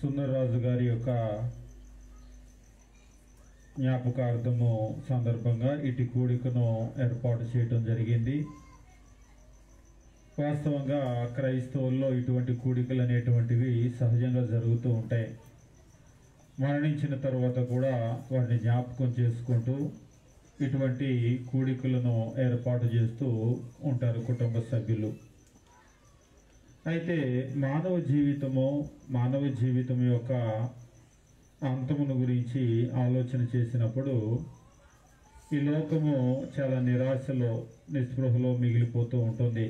సుందరరాజు గారి యొక్క జ్ఞాపకార్థము సందర్భంగా ఇటు కూడికను ఏర్పాటు చేయడం జరిగింది. వాస్తవంగా క్రైస్తవుల్లో ఇటువంటి కూడికలు అనేటువంటివి సహజంగా జరుగుతూ ఉంటాయి. మరణించిన తర్వాత కూడా వారిని జ్ఞాపకం చేసుకుంటూ ఇటువంటి కూడికలను ఏర్పాటు చేస్తూ ఉంటారు కుటుంబ సభ్యులు. అయితే మానవ జీవితం యొక్క అంతమును గురించి ఆలోచన చేసినప్పుడు ఈ లోకము చాలా నిరాశలో నిస్పృహలో మిగిలిపోతూ ఉంటుంది.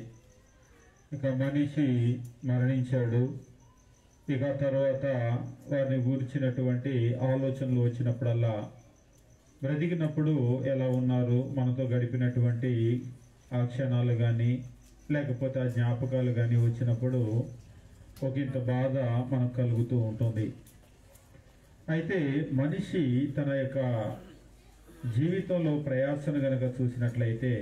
ఇక మనిషి మరణించాడు, ఇక తర్వాత వారిని గూర్చినటువంటి ఆలోచనలు వచ్చినప్పుడల్లా బ్రతికినప్పుడు ఎలా ఉన్నారు, మనతో గడిపినటువంటి ఆ క్షణాలు కానీ లేకపోతే ఆ జ్ఞాపకాలు కానీ వచ్చినప్పుడు ఒకంత బాధ మనకు కలుగుతూ ఉంటుంది. అయితే మనిషి తన యొక్క జీవితంలో ప్రయాసను గనక చూసినట్లయితే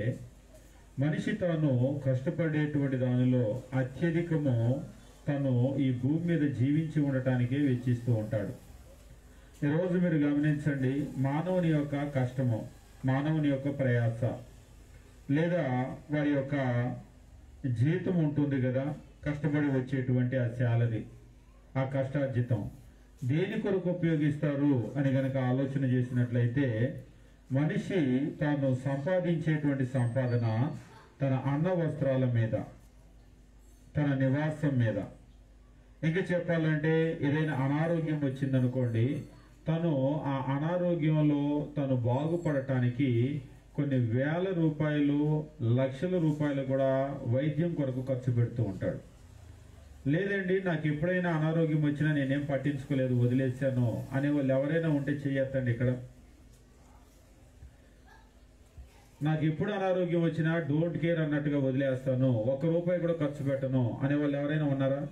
మనిషి తాను కష్టపడేటువంటి దానిలో అత్యధికము తను ఈ భూమి మీద జీవించి ఉండటానికే వెచ్చిస్తూ ఉంటాడు. ఈరోజు మీరు గమనించండి, మానవుని యొక్క కష్టము, మానవుని యొక్క ప్రయాస లేదా వారి యొక్క జీతం ఉంటుంది కదా, కష్టపడి వచ్చేటువంటి ఆ శాలరీ, ఆ కష్టార్జితం దేని కొరకు ఉపయోగిస్తారు అని గనక ఆలోచన చేసినట్లయితే మనిషి తాను సంపాదించేటువంటి సంపాదన తన అన్న వస్త్రాల మీద, తన నివాసం మీద, ఇంకా చెప్పాలంటే ఏదైనా అనారోగ్యం వచ్చిందనుకోండి, తను ఆ అనారోగ్యంలో తను బాగుపడటానికి కొన్ని వేల రూపాయలు, లక్షల రూపాయలు కూడా వైద్యం కొరకు ఖర్చు పెడుతూ ఉంటాడు. లేదండి నాకు ఎప్పుడైనా అనారోగ్యం వచ్చినా నేనేం పట్టించుకోలేదు, వదిలేశాను అనే వాళ్ళు ఎవరైనా ఉంటే చెయ్యొద్దండి. ఇక్కడ నాకు ఎప్పుడు అనారోగ్యం వచ్చినా డోంట్ కేర్ అన్నట్టుగా వదిలేస్తాను, ఒక్క రూపాయి కూడా ఖర్చు పెట్టను అనే వాళ్ళు ఎవరైనా ఉన్నారా?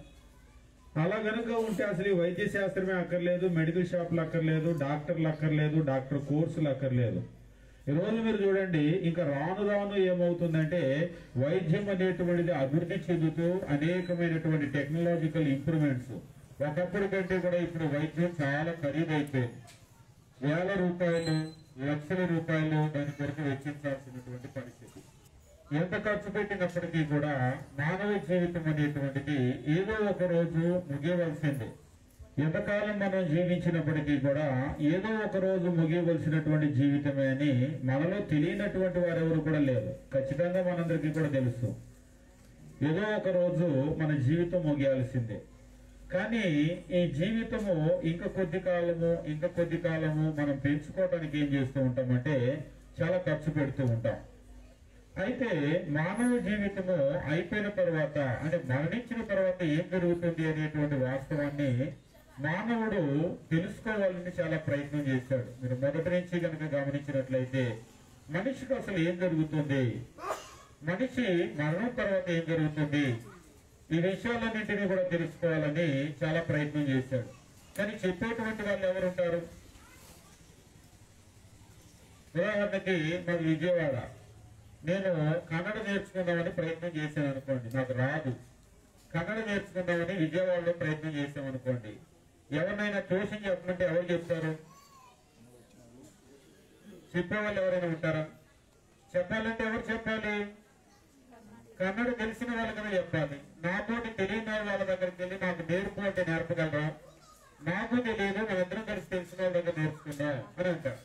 అలా గనుక ఉంటే అసలు ఈ వైద్య శాస్త్రమే అక్కర్లేదు, మెడికల్ షాపులు అక్కర్లేదు, డాక్టర్లు అక్కర్లేదు, డాక్టర్ కోర్సులు అక్కర్లేదు. ఈరోజు మీరు చూడండి, ఇంకా రాను రాను ఏమవుతుందంటే వైద్యం అనేటువంటిది అభివృద్ధి చెందుతూ అనేకమైనటువంటి టెక్నాలజికల్ ఇంప్రూవ్మెంట్స్, ఒకప్పటి కంటే కూడా ఇప్పుడు వైద్యం చాలా ఖరీదైపోయింది. వేల రూపాయలు, లక్షల రూపాయలు దాని కొరకు వెచ్చించాల్సినటువంటి పరిస్థితి. ఎంత ఖర్చు పెట్టినప్పటికీ కూడా మానవ జీవితం అనేటువంటిది ఏదో ఒక రోజు ముగియవలసిందే. ఎంతకాలం మనం జీవించినప్పటికీ కూడా ఏదో ఒక రోజు ముగియవలసినటువంటి జీవితమే అని మనలో తెలియనటువంటి వారెవరు కూడా లేరు. ఖచ్చితంగా మనందరికీ కూడా తెలుసు, ఏదో ఒక రోజు మన జీవితం ముగియాల్సిందే. కానీ ఈ జీవితము ఇంకా కొద్ది కాలము మనం పెంచుకోవడానికి ఏం చేస్తూ ఉంటామంటే చాలా ఖర్చు పెడుతూ ఉంటాం. అయితే మానవ జీవితము అయిపోయిన తర్వాత, అంటే మరణించిన తర్వాత ఏం జరుగుతుంది అనేటువంటి వాస్తవాన్ని మానవుడు తెలుసుకోవాలని చాలా ప్రయత్నం చేశాడు. మీరు మొదటి నుంచి కనుక గమనించినట్లయితే మనిషికి అసలు ఏం జరుగుతుంది, మనిషి మరణం తర్వాత ఏం జరుగుతుంది, ఈ విషయాలన్నింటినీ కూడా తెలుసుకోవాలని చాలా ప్రయత్నం చేశాడు. కానీ చెప్పేటువంటి వాళ్ళు ఎవరుంటారు? ఉదాహరణకి మరి విజయవాడ, నేను కన్నడ నేర్చుకుందామని ప్రయత్నం చేశాను అనుకోండి, నాకు రాదు. కన్నడ నేర్చుకుందామని విజయవాడలో ప్రయత్నం చేశాం అనుకోండి, ఎవరినైనా ట్యూషన్ చెప్పమంటే ఎవరు చెప్తారు? చెప్పేవాళ్ళు ఎవరైనా ఉంటారా? చెప్పాలంటే ఎవరు చెప్పాలి? కన్నడ తెలిసిన వాళ్ళకనే చెప్పాలి. నాతోటి తెలియని వాళ్ళ దగ్గరికి వెళ్ళి నాకు నేర్పు అంటే నేర్పగలరా? నాకు తెలియదు, మనందరం కలిసి తెలిసిన వాళ్ళ దగ్గర నేర్చుకుందాం అని అంటారు.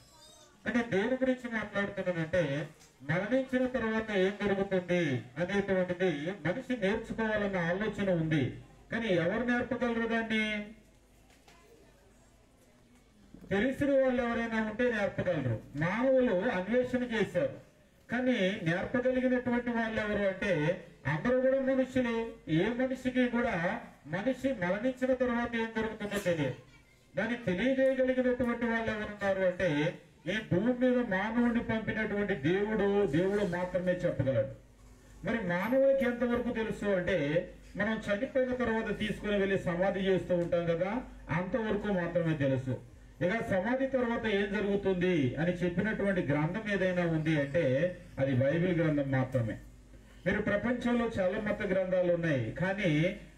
అంటే దేని గురించి మాట్లాడుతున్నానంటే మరణించిన తర్వాత ఏం జరుగుతుంది అనేటువంటిది మనిషి నేర్చుకోవాలన్న ఆలోచన ఉంది. కానీ ఎవరు నేర్పగలరు దాన్ని? తెలిసిన వాళ్ళు ఎవరైనా ఉంటే నేర్పగలరు. మానవులు అన్వేషణ చేశారు, కానీ నేర్పగలిగినటువంటి వాళ్ళు ఎవరు అంటే అందరూ కూడా మనుషులు. ఏ మనిషికి కూడా మనిషి మరణించిన తర్వాత ఏం జరుగుతుందో తెలియదు. దాన్ని తెలియజేయగలిగినటువంటి వాళ్ళు ఎవరున్నారు అంటే ఈ భూమి మీద మానవుడిని పంపినటువంటి దేవుడు మాత్రమే చెప్పగలడు. మరి మానవుడికి ఎంతవరకు తెలుసు అంటే మనం చనిపోయిన తర్వాత తీసుకుని వెళ్ళి సమాధి చేస్తూ ఉంటాం కదా, అంతవరకు మాత్రమే తెలుసు. ఇక సమాధి తర్వాత ఏం జరుగుతుంది అని చెప్పినటువంటి గ్రంథం ఏదైనా ఉంది అంటే అది బైబిల్ గ్రంథం మాత్రమే. మీరు ప్రపంచంలో చాలా మత గ్రంథాలు ఉన్నాయి, కానీ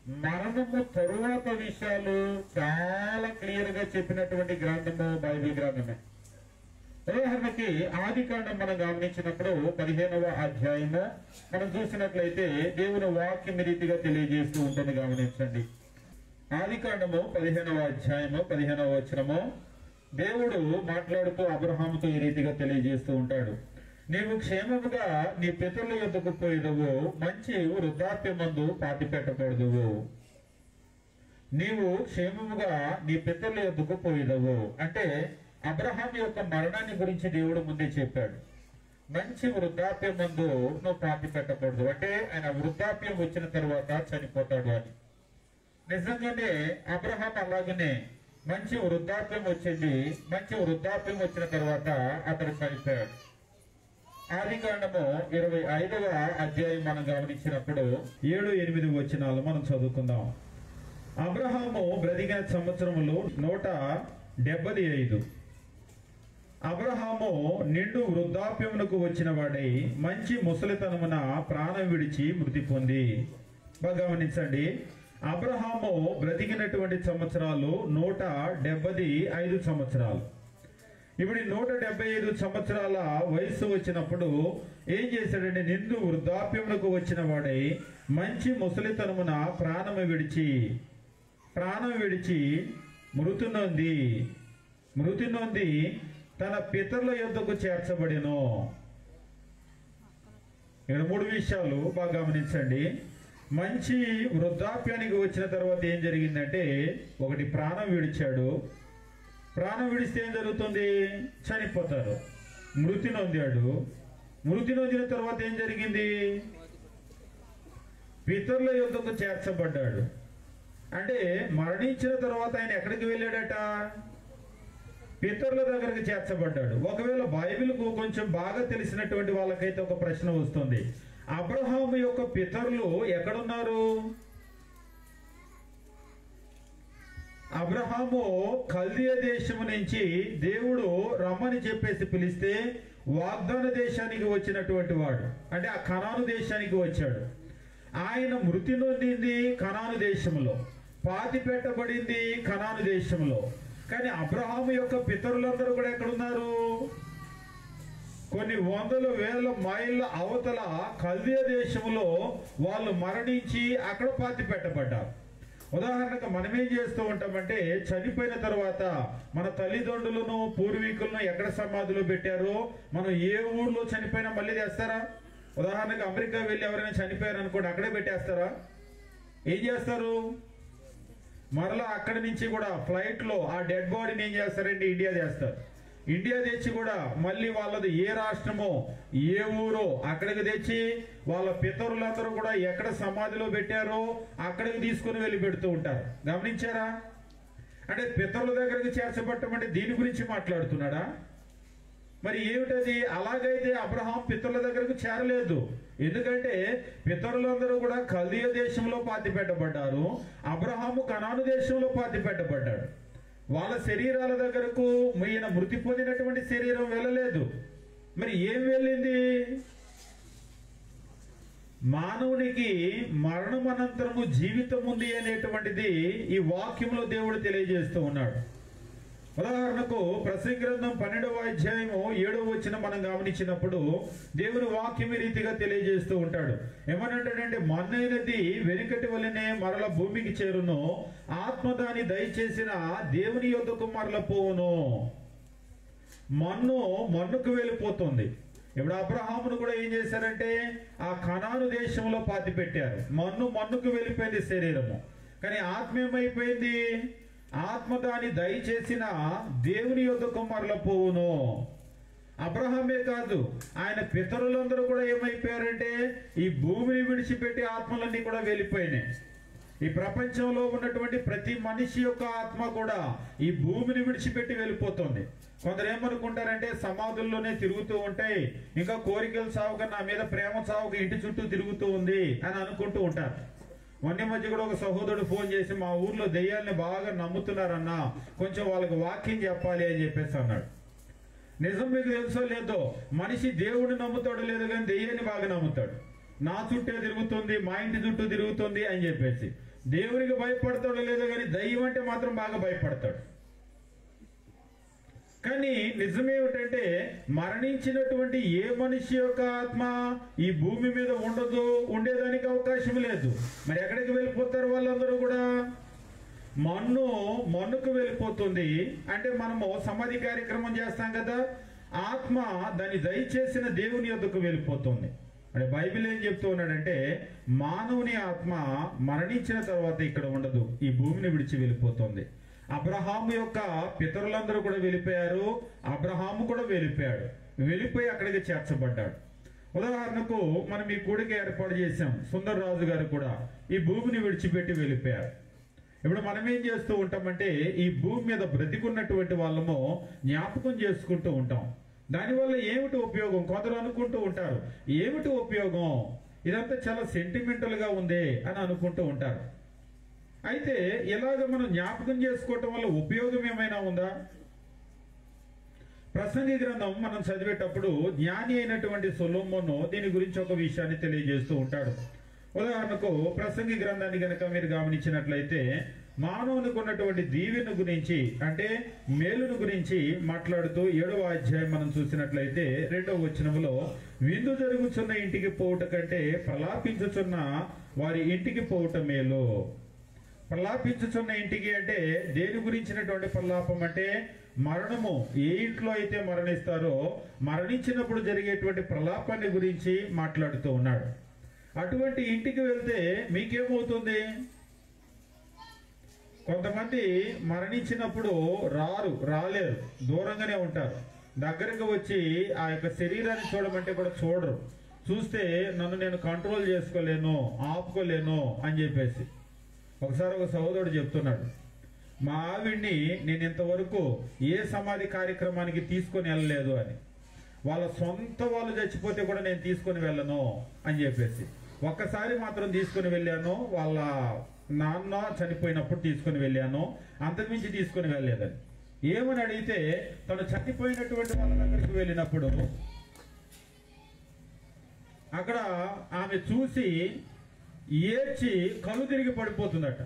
మరణము తరువాత విషయాలు చాలా క్లియర్ గా చెప్పినటువంటి గ్రంథము బైబిల్ గ్రంథమే. ఉదాహరణకి ఆదికాండం మనం గమనించినప్పుడు 15వ అధ్యాయము మనం చూసినట్లయితే దేవుని వాక్యం రీతిగా తెలియజేస్తూ ఉంటుంది. గమనించండి, ఆదికాండము 15వ అధ్యాయము 15వ వచనము దేవుడు మాట్లాడుతూ అబ్రహాముతో ఈ రీతిగా తెలియజేస్తూ ఉంటాడు. నీవు క్షేమముగా నీ పితరుల యొద్దకు పోయేదవు, మంచి వృద్ధాప్యమందు పాతి పెట్టకూడదు. నీవు క్షేమముగా నీ పితరుల యొద్దకు పోయేదవు అంటే అబ్రహాం యొక్క మరణాన్ని గురించి దేవుడు ముందే చెప్పాడు. మంచి వృద్ధాప్యమందు నువ్వు పాతి పెట్టకూడదు అంటే ఆయన వృద్ధాప్యం వచ్చిన తర్వాత చనిపోతాడు అని. నిజంగానే అబ్రహాం అలాగనే మంచి వృద్ధాప్యం వచ్చింది. మంచి వృద్ధాప్యం వచ్చిన తర్వాత అతడు చనిపోయాడు. ఆదికాండము 25వ అధ్యాయం మనం గమనించినప్పుడు 7-8 వచనాలు మనం చదువుకుందాం. అబ్రహాము బ్రతికిన సంవత్సరములు 175. అబ్రహాము నిండు వృద్ధాప్యమునకు వచ్చిన వాడై మంచి ముసలితనమున ప్రాణం విడిచి మృతి పొంది. బాగా గమనించండి, అబ్రహాము బ్రతికినటువంటి సంవత్సరాలు 175 సంవత్సరాలు. ఇప్పుడు 175 సంవత్సరాల వయసు వచ్చినప్పుడు ఏం చేశాడంటే నిండు వృద్ధాప్యమునకు వచ్చిన వాడై మంచి ముసలితనమున ప్రాణం విడిచి మృతి నొంది తన పితరుల యొద్దకు చేర్చబడిను. ఇక్కడ 3 విషయాలు బాగా గమనించండి. మంచి వృద్ధాప్యానికి వచ్చిన తర్వాత ఏం జరిగిందంటే, ఒకటి ప్రాణం విడిచాడు. ప్రాణం విడిస్తే ఏం జరుగుతుంది? చనిపోతారు. మృతి నొందిన తర్వాత ఏం జరిగింది? పితరుల యొద్దకు చేర్చబడ్డాడు. అంటే మరణించిన తర్వాత ఆయన ఎక్కడికి వెళ్ళాడట? పితరుల దగ్గరికి చేర్చబడ్డాడు. ఒకవేళ బైబిల్కు కొంచెం బాగా తెలిసినటువంటి వాళ్ళకైతే ఒక ప్రశ్న వస్తుంది, అబ్రహాము యొక్క పితరులు ఎక్కడున్నారు? అబ్రహాము కల్దీయ దేశము నుంచి దేవుడు రమ్మని చెప్పేసి పిలిస్తే వాగ్దాన దేశానికి వచ్చినటువంటి వాడు, అంటే ఆ కనాను దేశానికి వచ్చాడు. ఆయన మృతి నొందింది కనాను దేశంలో, పాతి పెట్టబడింది కనాను దేశంలో. కానీ అబ్రహాము యొక్క పితరులందరూ కూడా ఎక్కడున్నారు? కొన్ని వందల వేల మైళ్ళ అవతల కల్దీయ దేశంలో వాళ్ళు మరణించి అక్కడ పాతి పెట్టబడ్డారు. ఉదాహరణకు మనం ఏం చేస్తూ ఉంటామంటే, చనిపోయిన తర్వాత మన తల్లిదండ్రులను పూర్వీకులను ఎక్కడ సమాధిలో పెట్టారో, మనం ఏ ఊర్లో చనిపోయినా మళ్ళీ చేస్తారా? ఉదాహరణకు అమెరికా వెళ్ళి ఎవరైనా చనిపోయారు అనుకోండి, అక్కడే పెట్టేస్తారా? ఏం చేస్తారు? మరలా అక్కడి నుంచి కూడా ఫ్లైట్ లో ఆ డెడ్ బాడీని ఏం చేస్తారంటే ఇండియా చేస్తారు. ఇండియా తెచ్చి కూడా మళ్ళీ వాళ్ళది ఏ రాష్ట్రమో ఏ ఊరో అక్కడికి తెచ్చి వాళ్ళ పితరులందరూ కూడా ఎక్కడ సమాధిలో పెట్టారో అక్కడికి తీసుకుని వెళ్ళి పెడుతూ ఉంటారు. గమనించారా? అంటే పితరుల దగ్గరికి చేర్చబట్టం అంటే దీని గురించి మాట్లాడుతున్నాడా? మరి ఏమిటది? అలాగైతే అబ్రహాం పితరుల దగ్గరకు చేరలేదు. ఎందుకంటే పితరులందరూ కూడా కల్దీయ దేశంలో పాతి పెట్టబడ్డారు. అబ్రహాము కనాను దేశంలో పాతి పెట్టబడ్డాడు. వాళ్ళ శరీరాల దగ్గరకు ఈయన మృతి పొందినటువంటి శరీరం వెళ్ళలేదు. మరి ఏం వెళ్ళింది? మానవునికి మరణం అనంతరము జీవితం ఉంది అనేటువంటిది ఈ వాక్యంలో దేవుడు తెలియజేస్తూ ఉన్నాడు. ఉదాహరణకు ప్రసంగి గ్రంథం 12వ అధ్యాయము 7వ వచనం మనం గమనించినప్పుడు దేవుని వాక్యం ఈ రీతిగా తెలియజేస్తూ ఉంటాడు. ఏమనంటాడంటే, మన్నైనది వెనుకటి వలనే మరల భూమికి చేరును, ఆత్మ దాని దయచేసిన దేవుని యొద్దకు మరల పోవును. మన్నుకు వెళ్ళిపోతుంది. ఇప్పుడు అబ్రహామును కూడా ఏం చేశారంటే ఆ కనాను దేశంలో పాతి పెట్టారు. మన్నుకు వెళ్ళిపోయింది శరీరము. కానీ ఆత్మ ఏమైపోయింది? ఆత్మ దాని దయచేసిన దేవుని యొద్దకు మరల పోవును. అబ్రహామే కాదు, ఆయన పితరులందరూ కూడా ఏమైపోయారంటే ఈ భూమిని విడిచిపెట్టి ఆత్మలన్నీ కూడా వెళ్ళిపోయినాయి. ఈ ప్రపంచంలో ఉన్నటువంటి ప్రతి మనిషి యొక్క ఆత్మ కూడా ఈ భూమిని విడిచిపెట్టి వెళ్ళిపోతుంది. కొందరు ఏమనుకుంటారంటే సమాధుల్లోనే తిరుగుతూ ఉంటాయి, ఇంకా కోరికలు సావుగా నా మీద ప్రేమ సావుగా ఇంటి చుట్టూ తిరుగుతూ ఉంది అని అనుకుంటూ ఉంటారు. మొన్న మధ్య కూడా ఒక సహోదరుడు ఫోన్ చేసి, మా ఊర్లో దెయ్యాలని బాగా నమ్ముతున్నారన్నా, కొంచెం వాళ్ళకి వాక్యం చెప్పాలి అని చెప్పేసి అన్నాడు. నిజం మీకు తెలుసో లేదో, మనిషి దేవుడిని నమ్ముతాడు లేదు కానీ దెయ్యాన్ని బాగా నమ్ముతాడు. నా చుట్టే తిరుగుతుంది, మా ఇంటి చుట్టూ తిరుగుతుంది అని చెప్పేసి. దేవునికి భయపడతాడో లేదో కానీ దయ్యం అంటే మాత్రం బాగా భయపడతాడు. కానీ నిజమేమిటంటే మరణించినటువంటి ఏ మనిషి యొక్క ఆత్మ ఈ భూమి మీద ఉండేదానికి అవకాశం లేదు. మరి ఎక్కడికి వెళ్ళిపోతారు వాళ్ళందరూ కూడా? మన్నుకు వెళ్ళిపోతుంది. అంటే మనము సమాధి కార్యక్రమం చేస్తాం కదా, ఆత్మ దాన్ని దయచేసిన దేవుని యొద్దకు వెళ్ళిపోతుంది. అంటే బైబిల్ ఏం చెప్తూ ఉన్నాడంటే మానవుని ఆత్మ మరణించిన తర్వాత ఇక్కడ ఉండదు, ఈ భూమిని విడిచి వెళ్ళిపోతుంది. అబ్రహాము యొక్క పితరులందరూ కూడా వెళ్ళిపోయారు, అబ్రహాము కూడా వెళ్ళిపోయాడు, వెళ్ళిపోయి అక్కడికి చేర్చబడ్డాడు. ఉదాహరణకు మనం ఈ కూడిక ఏర్పాటు చేశాం, సుందర్ రాజు గారు కూడా ఈ భూమిని విడిచిపెట్టి వెళ్ళిపోయారు. ఇప్పుడు మనం ఏం చేస్తూ ఉంటామంటే ఈ భూమి మీద బ్రతికున్నటువంటి వాళ్ళము జ్ఞాపకం చేసుకుంటూ ఉంటాం. దానివల్ల ఏమిటి ఉపయోగం? కొందరు అనుకుంటూ ఉంటారు, ఏమిటి ఉపయోగం, ఇదంతా చాలా సెంటిమెంటల్ గా ఉంది అని అనుకుంటూ ఉంటారు. అయితే ఇలాగ మనం జ్ఞాపకం చేసుకోవటం వల్ల ఉపయోగం ఏమైనా ఉందా? ప్రసంగి గ్రంథం మనం చదివేటప్పుడు జ్ఞాని అయినటువంటి సొలొమోను దీని గురించి ఒక విషయాన్ని తెలియజేస్తూ ఉంటాడు. ఉదాహరణకు ప్రసంగి గ్రంథాన్ని కనుక మీరు గమనించినట్లయితే మానవునికి ఉన్నటువంటి దీవెన గురించి అంటే మేలును గురించి మాట్లాడుతూ 7వ అధ్యాయం మనం చూసినట్లయితే 2వ వచనములో విందు జరుగుతున్న ఇంటికి పోవుట కంటే ప్రలాపించుచున్న వారి ఇంటికి పోవుట మేలు. ప్రలాపించుచున్న ఇంటికి అంటే దేని గురించినటువంటి ప్రలాపం అంటే మరణము. ఏ ఇంట్లో అయితే మరణిస్తారో మరణించినప్పుడు జరిగేటువంటి ప్రలాపాన్ని గురించి మాట్లాడుతూ ఉన్నాడు. అటువంటి ఇంటికి వెళ్తే మీకేమవుతుంది? కొంతమంది మరణించినప్పుడు రాలేరు, దూరంగానే ఉంటారు. దగ్గరకు వచ్చి ఆ యొక్క శరీరాన్ని చూడమంటే కూడా చూడరు. చూస్తే నన్ను నేను కంట్రోల్ చేసుకోలేను, ఆపుకోలేను అని చెప్పేసి. ఒకసారి ఒక సహోదరుడు చెప్తున్నాడు, మా ఆవిడ్ని నేను ఇంతవరకు ఏ సమాధి కార్యక్రమానికి తీసుకొని వెళ్ళలేదు అని. వాళ్ళ సొంత వాళ్ళు చచ్చిపోతే కూడా నేను తీసుకొని వెళ్ళను అని చెప్పేసి. ఒక్కసారి మాత్రం తీసుకుని వెళ్ళాను, వాళ్ళ నాన్న చనిపోయినప్పుడు తీసుకుని వెళ్ళాను, అంతకుమించి తీసుకుని వెళ్ళలేదని. ఏమని అడిగితే తను చనిపోయినటువంటి వాళ్ళ దగ్గరికి వెళ్ళినప్పుడు అక్కడ ఆమె చూసి ఏడ్చి కళ్ళు తిరిగి పడిపోతుందట.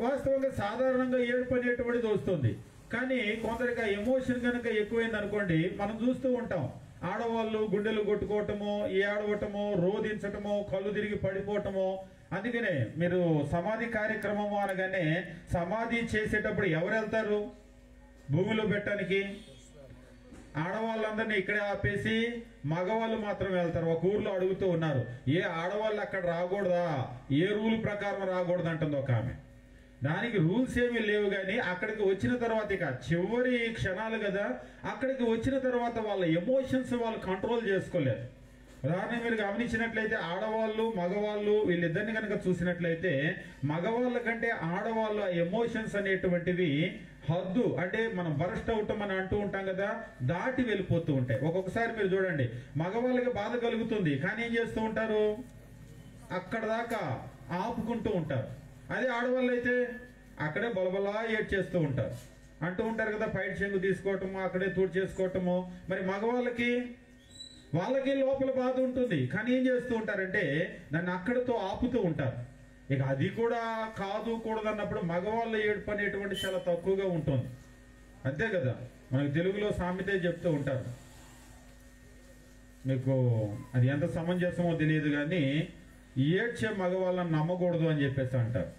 వాస్తవంగా సాధారణంగా ఏడుపు అనేటువంటిది వస్తుంది, కానీ కొందరికి ఆ ఎమోషన్ కనుక ఎక్కువైంది అనుకోండి, మనం చూస్తూ ఉంటాం ఆడవాళ్ళు గుండెలు కొట్టుకోవటము, ఏడవటము, రోధించటము, కళ్ళు తిరిగి పడిపోవటము. అందుకనే మీరు సమాధి కార్యక్రమము అనగానే సమాధి చేసేటప్పుడు ఎవరు వెళ్తారు భూమిలో పెట్టడానికి? ఆడవాళ్ళందరినీ ఇక్కడే ఆపేసి మగవాళ్ళు మాత్రం వెళ్తారు. ఒక ఊర్లో అడుగుతూ ఉన్నారు, ఏ ఆడవాళ్ళు అక్కడ రాకూడదా, ఏ రూల్ ప్రకారం రాకూడదు అంటుంది ఒక ఆమె. దానికి రూల్స్ ఏమీ లేవు, కానీ అక్కడికి వచ్చిన తర్వాత ఇక చివరి క్షణాలు కదా, అక్కడికి వచ్చిన తర్వాత వాళ్ళ ఎమోషన్స్ వాళ్ళు కంట్రోల్ చేసుకోలేరు. ఉదాహరణ మీరు గమనించినట్లయితే ఆడవాళ్ళు మగవాళ్ళు వీళ్ళిద్దరిని కనుక చూసినట్లయితే మగవాళ్ళ కంటే ఆడవాళ్ళు ఆ ఎమోషన్స్ అనేటువంటివి హద్దు, అంటే మనం బరస్ట్ అవటం అని అంటూ ఉంటాం కదా, దాటి వెళ్ళిపోతూ ఉంటాయి. ఒక్కొక్కసారి మీరు చూడండి మగవాళ్ళకి బాధ కలుగుతుంది, కానీ ఏం చేస్తూ ఉంటారు, అక్కడ దాకా ఆపుకుంటూ ఉంటారు. అదే ఆడవాళ్ళు అయితే అక్కడే బలబలా ఏడ్చేస్తూ ఉంటారు, అంటూ ఉంటారు కదా, పైట చెంగు తీసుకోవటము, అక్కడే తూడు చేసుకోవటము. మరి మగవాళ్ళకి వాళ్ళకి లోపల బాధ ఉంటుంది, కానీ ఏం చేస్తూ ఉంటారంటే దాన్ని అక్కడితో ఆపుతూ ఉంటారు. ఇక అది కూడా కాదు కూడదన్నప్పుడు మగవాళ్ళ ఏడుపు అనేటువంటి చాలా తక్కువగా ఉంటుంది. అంతే కదా, మనకు తెలుగులో సామెతే చెప్తూ ఉంటారు, మీకు అది ఎంత సమంజసమో తెలియదు కానీ ఏడ్చే మగవాళ్ళని నమ్మకూడదు అని చెప్పేసి అంటారు.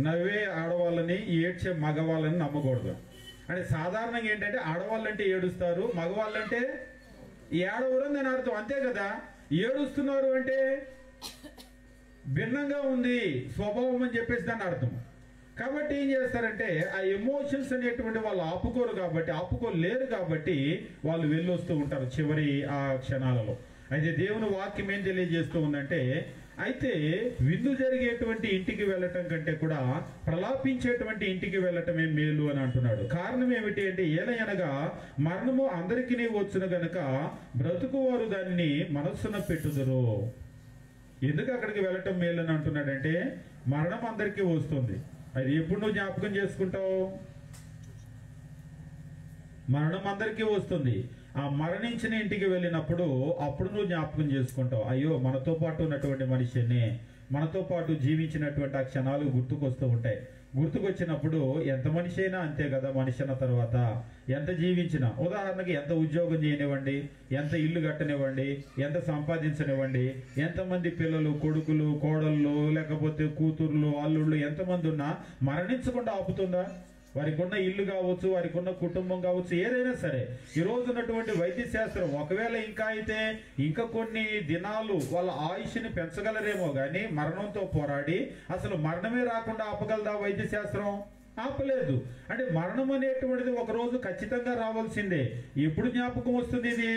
నవ్వే ఆడవాళ్ళని ఏడ్చే మగవాళ్ళని నమ్మకూడదు. అంటే సాధారణంగా ఏంటంటే ఆడవాళ్ళంటే ఏడుస్తారు, మగవాళ్ళంటే ఏడవరు అని అర్థం. అంతే కదా, ఏడుస్తున్నారు అంటే భిన్నంగా ఉంది స్వభావం అని చెప్పేసి దాని అర్థం. కాబట్టి ఏం చేస్తారంటే ఆ ఎమోషన్స్ అనేటువంటి వాళ్ళు ఆపుకోలేరు కాబట్టి వాళ్ళు వెళ్ళొస్తూ ఉంటారు చివరి ఆ క్షణాలలో. అయితే దేవుని వాక్యం ఏం తెలియజేస్తూ ఉందంటే, అయితే విందు జరిగేటువంటి ఇంటికి వెళ్ళటం కంటే కూడా ప్రలాపించేటువంటి ఇంటికి వెళ్ళటమే మేలు అని అంటున్నాడు. కారణం ఏమిటి అంటే, ఏలయనగా మరణము అందరికీ వచ్చును గనుక బ్రతుకువారు దానిని మనస్సున పెట్టుదురు. ఎందుకు అక్కడికి వెళ్ళటం మేలు అని అంటున్నాడంటే, మరణం అందరికీ వస్తుంది. అది ఎప్పుడు నువ్వు జ్ఞాపకం చేసుకుంటావు? మరణం అందరికీ వస్తుంది. ఆ మరణించిన ఇంటికి వెళ్ళినప్పుడు అప్పుడు నువ్వు జ్ఞాపకం చేసుకుంటావు, అయ్యో మనతో పాటు ఉన్నటువంటి మనిషిని మనతో పాటు జీవించినటువంటి ఆ క్షణాలు గుర్తుకొస్తూ ఉంటాయి. గుర్తుకొచ్చినప్పుడు ఎంత మనిషి అయినా అంతే కదా. మనిషి అన్న తర్వాత ఎంత జీవించినా, ఉదాహరణకి ఎంత ఉద్యోగం చేయనివ్వండి, ఎంత ఇల్లు కట్టనివ్వండి, ఎంత సంపాదించనివ్వండి, ఎంతమంది పిల్లలు, కొడుకులు, కోడళ్ళు, లేకపోతే కూతుర్లు, అల్లుళ్ళు ఎంతమంది ఉన్నా మరణించకుండా ఆపుతుందా? వారికి ఉన్న ఇల్లు కావచ్చు, వారికి ఉన్న కుటుంబం కావచ్చు, ఏదైనా సరే ఈ రోజు ఉన్నటువంటి వైద్య శాస్త్రం ఒకవేళ ఇంకా అయితే ఇంకా కొన్ని దినాలు వాళ్ళ ఆయుష్ని పెంచగలరేమో కానీ మరణంతో పోరాడి అసలు మరణమే రాకుండా ఆపగలదా వైద్య శాస్త్రం? ఆపలేదు. అంటే మరణం అనేటువంటిది ఒక రోజు ఖచ్చితంగా రావాల్సిందే. ఎప్పుడు జ్ఞాపకం వస్తుంది ఇది?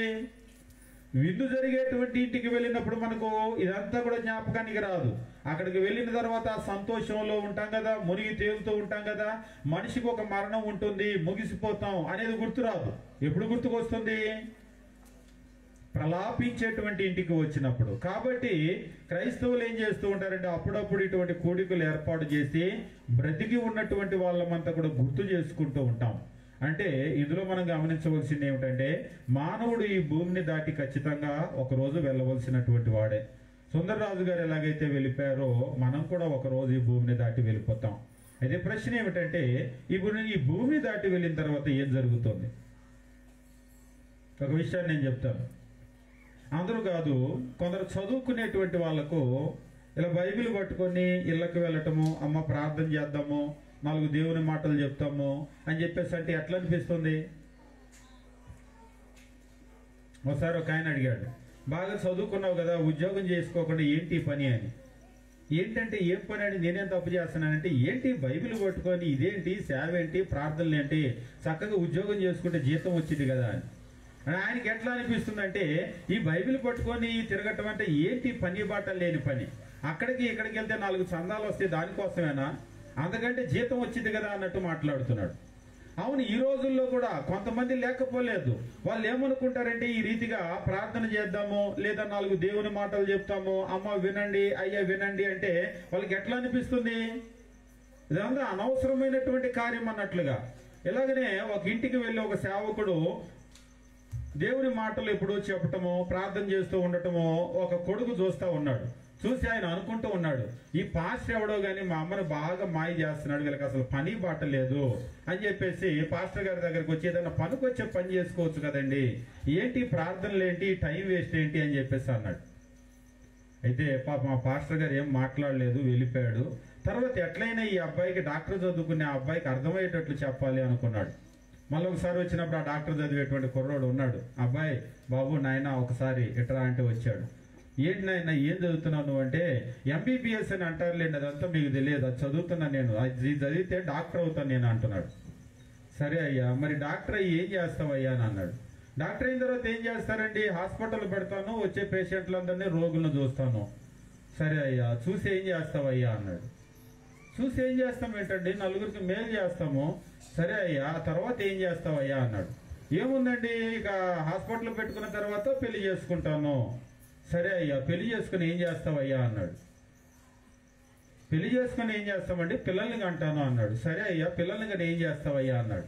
విందు జరిగేటువంటి ఇంటికి వెళ్ళినప్పుడు మనకు ఇదంతా కూడా జ్ఞాపకానికి రాదు. అక్కడికి వెళ్ళిన తర్వాత సంతోషంలో ఉంటాం కదా, మునిగి తేలుతూ ఉంటాం కదా, మనిషికి ఒక మరణం ఉంటుంది, ముగిసిపోతాం అనేది గుర్తురాదు. ఎప్పుడు గుర్తుకొస్తుంది? ప్రలాపించేటువంటి ఇంటికి వచ్చినప్పుడు. కాబట్టి క్రైస్తవులు ఏం చేస్తూ ఉంటారంటే అప్పుడప్పుడు ఇటువంటి కూడికలు ఏర్పాటు చేసి బ్రతికి ఉన్నటువంటి వాళ్ళమంతా కూడా గుర్తు చేసుకుంటూ ఉంటాం. అంటే ఇందులో మనం గమనించవలసింది ఏమిటంటే మానవుడు ఈ భూమిని దాటి ఖచ్చితంగా ఒకరోజు వెళ్ళవలసినటువంటి వాడే. సుందరరాజు గారు ఎలాగైతే వెళ్ళిపోయారో మనం కూడా ఒకరోజు ఈ భూమిని దాటి వెళ్ళిపోతాం. అయితే ప్రశ్న ఏమిటంటే ఇప్పుడు ఈ భూమి దాటి వెళ్ళిన తర్వాత ఏం జరుగుతుంది? ఒక విషయాన్ని నేను చెప్తాను. అందరూ కాదు, కొందరు చదువుకునేటువంటి వాళ్ళకు ఇలా బైబిల్ పట్టుకొని ఇళ్ళకి వెళ్ళటము, అమ్మ ప్రార్థన చేద్దాము, 4 దేవుని మాటలు చెప్తాము అని చెప్పేసి అంటే ఎట్లా అనిపిస్తుంది? ఒకసారి ఒక ఆయన అడిగాడు, బాగా చదువుకున్నావు కదా, ఉద్యోగం చేసుకోకుండా ఏంటి పని అని. ఏంటంటే ఏం పని అని, నేనేం తప్పు చేస్తున్నానంటే ఏంటి బైబిల్ పట్టుకొని ఇదేంటి సేవ ఏంటి ప్రార్థనలు ఏంటి, చక్కగా ఉద్యోగం చేసుకుంటే జీతం వచ్చింది కదా అని. ఆయనకి ఎట్లా అనిపిస్తుంది అంటే ఈ బైబిల్ పట్టుకొని తిరగటం అంటే ఏంటి పని బాట లేని పని, అక్కడికి ఇక్కడికి వెళ్తే 4 చందాలు వస్తాయి దానికోసమేనా, అందుకంటే జీతం వచ్చింది కదా అన్నట్టు మాట్లాడుతున్నాడు. అవును, ఈ రోజుల్లో కూడా కొంతమంది లేకపోలేదు. వాళ్ళు ఏమనుకుంటారంటే ఈ రీతిగా ప్రార్థన చేద్దాము లేదా 4 దేవుని మాటలు చెప్తాము, అమ్మ వినండి, అయ్యా వినండి అంటే వాళ్ళకి ఎట్లా అనిపిస్తుంది? ఇదంతా అనవసరమైనటువంటి కార్యం అన్నట్లుగా. ఇలాగనే ఒక ఇంటికి వెళ్ళి ఒక సేవకుడు దేవుని మాటలు ఎప్పుడో చెప్పటమో ప్రార్థన చేస్తూ ఉండటమో ఒక కొడుకు చూస్తూ ఉన్నాడు. చూసి ఆయన అనుకుంటూ ఉన్నాడు, ఈ పాస్టర్ ఎవడో గానీ మా అమ్మను బాగా మాయ చేస్తున్నాడు, వీళ్ళకి అసలు పని బాట లేదు అని చెప్పేసి పాస్టర్ గారి దగ్గరికి వచ్చి ఏదైనా పనికొచ్చే పని చేసుకోవచ్చు కదండి, ఏంటి ప్రార్థనలు ఏంటి, టైం వేస్ట్ ఏంటి అని చెప్పేసి అన్నాడు. అయితే పాప మా పాస్టర్ గారు ఏం మాట్లాడలేదు, వెళ్ళిపోయాడు. తర్వాత ఎట్లయినా ఈ అబ్బాయికి డాక్టర్ చదువుకునే ఆ అబ్బాయికి అర్థమయ్యేటట్లు చెప్పాలి అనుకున్నాడు. మళ్ళీ ఒకసారి వచ్చినప్పుడు ఆ డాక్టర్ చదివేటువంటి కుర్రోడు ఉన్నాడు. అబ్బాయి, బాబు నాయన ఒకసారి ఎట్రా అంటే వచ్చాడు. ఏంటి నాయన ఏం చదువుతున్నావు నువ్వు అంటే, ఎంబీబీఎస్ అని అంటారులేండి, అదంతా మీకు తెలియదు, అది చదువుతున్నాను నేను, అది చదివితే డాక్టర్ అవుతాను నేను అంటున్నాడు. సరే అయ్యా, మరి డాక్టర్ అయ్యి ఏం చేస్తావయ్యా అని అన్నాడు. డాక్టర్ అయిన తర్వాత ఏం చేస్తారండి, హాస్పిటల్ పెడతాను, వచ్చే పేషెంట్లందరినీ రోగులను చూస్తాను. సరే అయ్యా, చూసి ఏం చేస్తావయ్యా అన్నాడు. చూసి ఏం చేస్తాం ఏంటండి, 4గురికి మేలు చేస్తాము. సరే అయ్యా, ఆ తర్వాత ఏం చేస్తావయ్యా అన్నాడు. ఏముందండి, ఇక హాస్పిటల్ పెట్టుకున్న తర్వాత పెళ్లి చేసుకుంటాను. సరే అయ్యా, పెళ్లి చేసుకుని ఏం చేస్తావయ్యా అన్నాడు. పెళ్లి చేసుకుని ఏం చేస్తామండి, పిల్లల్ని కంటాను అన్నాడు. సరే అయ్యా, పిల్లల్ని కానీ ఏం చేస్తావయ్యా అన్నాడు.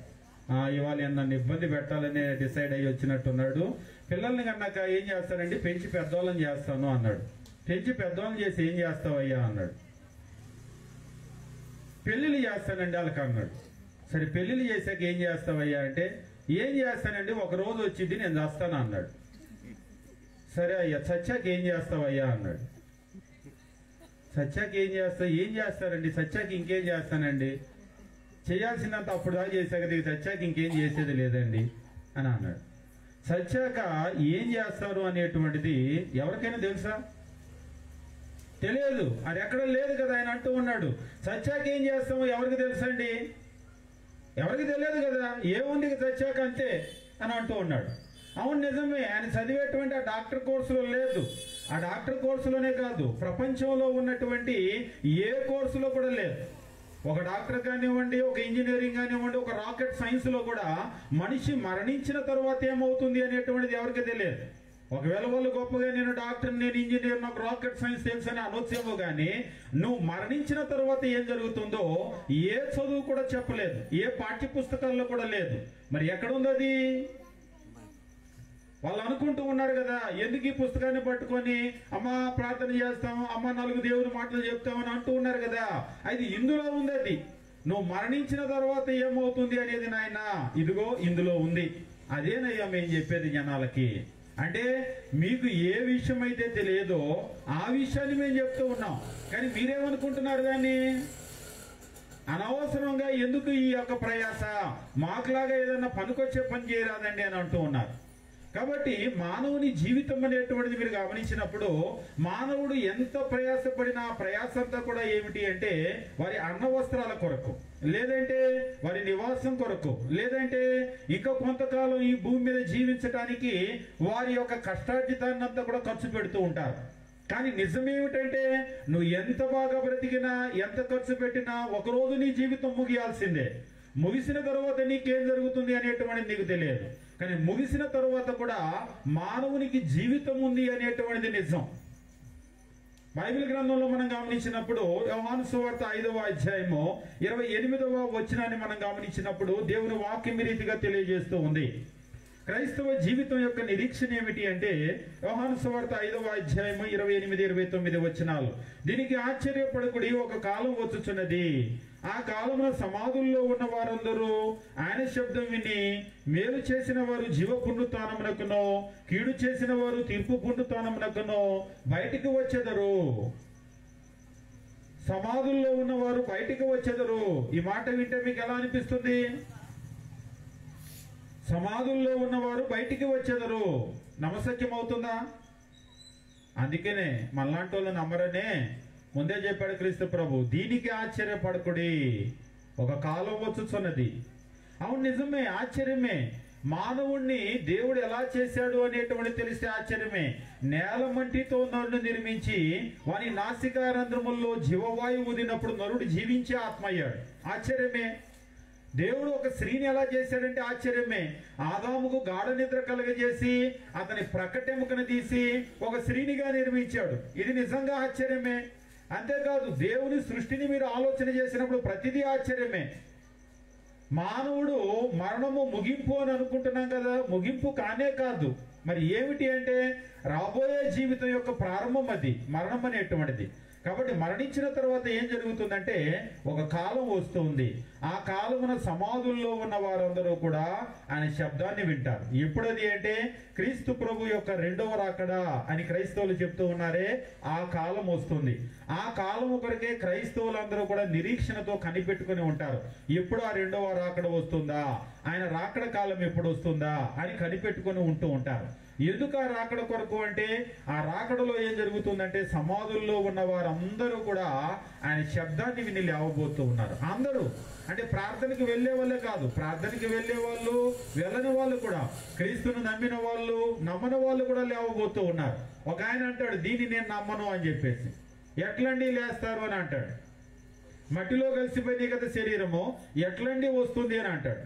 ఇవాళ నన్ను ఇబ్బంది పెట్టాలని డిసైడ్ అయ్యి వచ్చినట్టున్నాడు. పిల్లల్ని కన్నాక ఏం చేస్తానండి, పెంచి పెద్దవాళ్ళని చేస్తాను అన్నాడు. పెంచి పెద్దవాళ్ళని చేసి ఏం చేస్తావయ్యా అన్నాడు. పెళ్లిళ్ళు చేస్తానండి వాళ్ళకి అన్నాడు. సరే పెళ్లిళ్ళు చేశాక ఏం చేస్తావయ్యా అంటే, ఏం చేస్తానండి, ఒక రోజు వచ్చింది నేను చేస్తాను అన్నాడు. సరే అయ్యా, సత్యాకి ఏం చేస్తావయ్యా అన్నాడు. సత్యాకి ఏం చేస్తారండి, సత్యాకి ఇంకేం చేస్తానండి, చేయాల్సినంత అప్పుడు దాకా చేశాక సత్యాకి ఇంకేం చేసేది లేదండి అని అన్నాడు. సత్యాక ఏం చేస్తారు అనేటువంటిది ఎవరికైనా తెలుసా? తెలియదు, అది ఎక్కడ లేదు కదా. ఆయన అంటూ ఉన్నాడు, సత్యాక ఏం చేస్తామో ఎవరికి తెలుసండి, ఎవరికి తెలియదు కదా, ఏముంది సత్యాక అంతే అని అంటూ ఉన్నాడు. అవును నిజమే, ఆయన చదివేటువంటి ఆ డాక్టర్ కోర్సులో లేదు. ఆ డాక్టర్ కోర్సులోనే కాదు, ప్రపంచంలో ఉన్నటువంటి ఏ కోర్సులో కూడా లేదు. ఒక డాక్టర్ కానివ్వండి, ఒక ఇంజనీరింగ్ కానివ్వండి, ఒక రాకెట్ సైన్స్ లో కూడా మనిషి మరణించిన తర్వాత ఏమవుతుంది అనేటువంటిది ఎవరికి తెలియదు. ఒకవేళ వాళ్ళు గొప్పగా నేను డాక్టర్, నేను ఇంజనీర్, నాకు రాకెట్ సైన్స్ తెలుసు అని అనొచ్చేమో కానీ నువ్వు మరణించిన తర్వాత ఏం జరుగుతుందో ఏ చదువు కూడా చెప్పలేదు, ఏ పాఠ్య పుస్తకాల్లో కూడా లేదు. మరి ఎక్కడ ఉంది అది? వాళ్ళు అనుకుంటూ ఉన్నారు కదా, ఎందుకు ఈ పుస్తకాన్ని పట్టుకొని అమ్మ ప్రార్థన చేస్తాం, అమ్మ 4 దేవుని మాటలు చెప్తామని అంటూ ఉన్నారు కదా. అది ఇందులో ఉంది. అది నువ్వు మరణించిన తర్వాత ఏమవుతుంది అనేది నాయన ఇదిగో ఇందులో ఉంది. అదేనయ్యా మేము చెప్పేది జనాలకి. అంటే మీకు ఏ విషయం అయితే తెలియదో ఆ విషయాన్ని మేము చెప్తూ ఉన్నాం. కానీ మీరేమనుకుంటున్నారు, దాన్ని అనవసరంగా ఎందుకు ఈ యొక్క ప్రయాస, మాకులాగా ఏదన్నా పనికొచ్చే పని చేయరాదండి అని అంటూ ఉన్నారు. కాబట్టి మానవుని జీవితం అనేటువంటిది మీరు గమనించినప్పుడు మానవుడు ఎంత ప్రయాసపడినా ప్రయాస అంతా కూడా ఏమిటి అంటే వారి అన్న వస్త్రాల కొరకు, లేదంటే వారి నివాసం కొరకు, లేదంటే ఇంకా కొంతకాలం ఈ భూమి మీద జీవించడానికి వారి యొక్క కష్టార్జితాన్ని అంతా కూడా ఖర్చు పెడుతూ ఉంటారు. కానీ నిజమేమిటంటే నువ్వు ఎంత బాగా బ్రతికినా ఎంత ఖర్చు పెట్టినా ఒకరోజు నీ జీవితం ముగియాల్సిందే. ముగిసిన తర్వాత నీకేం జరుగుతుంది అనేటువంటిది నీకు తెలియదు. కానీ ముగిసిన తర్వాత కూడా మానవునికి జీవితం ఉంది అనేటువంటిది నిజం. బైబిల్ గ్రంథంలో మనం గమనించినప్పుడు యోహాను సువార్త 5వ అధ్యాయము 28వ వచనాన్ని మనం గమనించినప్పుడు దేవుని వాక్యం ఈ రీతిగా తెలియజేస్తూ ఉంది. క్రైస్తవ జీవితం యొక్క నిరీక్షణ ఏమిటి అంటే యోహాను సువార్త 5వ అధ్యాయము 28, 29 వచనాలు. దీనికి ఆశ్చర్యపడకుడి, ఒక కాలం వచ్చుచున్నది, ఆ కాలమున సమాధుల్లో ఉన్న వారందరూ ఆయన శబ్దం విని మేలు చేసిన వారు జీవ పునరుత్థానమునకును కీడు చేసిన వారు తీర్పు పునరుత్థానమునకును బయటికి వచ్చెదరు. సమాధుల్లో ఉన్నవారు బయటికి వచ్చెదరు. ఈ మాట వింటే మీకు ఎలా అనిపిస్తుంది? సమాధుల్లో ఉన్నవారు బయటికి వచ్చేదరు. నమసక్యం అవుతుందా? అందుకనే మనలాంటి వాళ్ళు నమ్మరనే ముందే చెప్పాడు క్రీస్తు ప్రభు. దీనికి ఆశ్చర్యపడకుడి, ఒక కాలం వచ్చుచున్నది. అవును, నిజమే, ఆశ్చర్యమే. మానవుణ్ణి దేవుడు ఎలా చేశాడు అనేటువంటి తెలిస్తే ఆశ్చర్యమే. నేల మంటితో నరుడు నిర్మించి వాని నాసికారంధ్రముల్లో జీవవాయువు ఊదినప్పుడు నరుడు జీవించే ఆత్మ అయ్యాడు. ఆశ్చర్యమే. దేవుడు ఒక స్త్రీని ఎలా చేశాడంటే ఆశ్చర్యమే. ఆదాముకు గాఢ నిద్ర కలుగజేసి అతని ప్రకటెముకను తీసి ఒక స్త్రీనిగా నిర్మించాడు. ఇది నిజంగా ఆశ్చర్యమే. అంతేకాదు, దేవుని సృష్టిని మీరు ఆలోచన చేసినప్పుడు ప్రతిదీ ఆశ్చర్యమే. మానవుడు మరణము ముగింపు అని అనుకుంటున్నాం కదా, ముగింపు కానే కాదు. మరి ఏమిటి అంటే రాబోయే జీవితం యొక్క ప్రారంభం అది మరణం అనేటువంటిది. కాబట్టి మరణించిన తర్వాత ఏం జరుగుతుందంటే ఒక కాలం వస్తుంది. ఆ కాలమున సమాధుల్లో ఉన్న వారందరూ కూడా ఆయన శబ్దాన్ని వింటారు. ఎప్పుడది అంటే క్రీస్తు ప్రభు యొక్క 2వ రాకడ అని క్రైస్తవులు చెప్తూ ఉన్నారే, ఆ కాలం వస్తుంది. ఆ కాలం కొరకే క్రైస్తవులందరూ కూడా నిరీక్షణతో కనిపెట్టుకుని ఉంటారు. ఎప్పుడు ఆ 2వ రాకడ వస్తుందా, ఆయన రాకడ కాలం ఎప్పుడు వస్తుందా అని కనిపెట్టుకుని ఉంటూ ఉంటారు. ఎందుకు ఆ రాకడ కొరకు అంటే ఆ రాకడలో ఏం జరుగుతుందంటే సమాధుల్లో ఉన్న వారందరూ కూడా ఆయన శబ్దాన్ని విని లేవబోతూ ఉన్నారు. అందరూ అంటే ప్రార్థనకి వెళ్లే వాళ్ళే కాదు, ప్రార్థనకి వెళ్లే వాళ్ళు, వెళ్ళని వాళ్ళు కూడా, క్రీస్తును నమ్మిన వాళ్ళు, నమ్మని వాళ్ళు కూడా లేవబోతూ ఉన్నారు. ఒక ఆయన అంటాడు, దీన్ని నేను నమ్మను అని చెప్పేసి. ఎట్లండి లేస్తారు అని అంటాడు. మట్టిలో కలిసిపోయింది కదా శరీరము, ఎట్లండి వస్తుంది అని అంటాడు.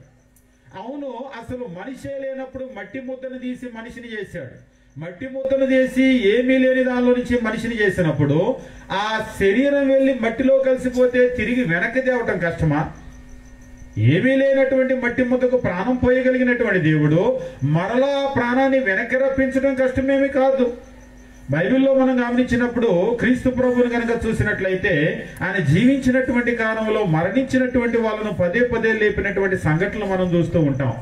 అవును, అసలు మనిషే లేనప్పుడు మట్టి ముద్దను తీసి మనిషిని చేశాడు. మట్టి ముద్దను తీసి ఏమీ లేని దానిలో నుంచి మనిషిని చేసినప్పుడు ఆ శరీరం వెళ్ళి మట్టిలో కలిసిపోతే తిరిగి వెనక్కి తేవటం కష్టమా? ఏమీ లేనటువంటి మట్టి ముద్దకు ప్రాణం పోయగలిగినటువంటి దేవుడు మరలా ప్రాణాన్ని వెనక్కి రప్పించడం కష్టమేమీ కాదు. బైబిల్లో మనం గమనించినప్పుడు క్రీస్తు ప్రభువుని కనుక చూసినట్లయితే ఆయన జీవించినటువంటి కాలంలో మరణించినటువంటి వాళ్ళను పదే పదే లేపినటువంటి సంఘటనలు మనం చూస్తూ ఉంటాం.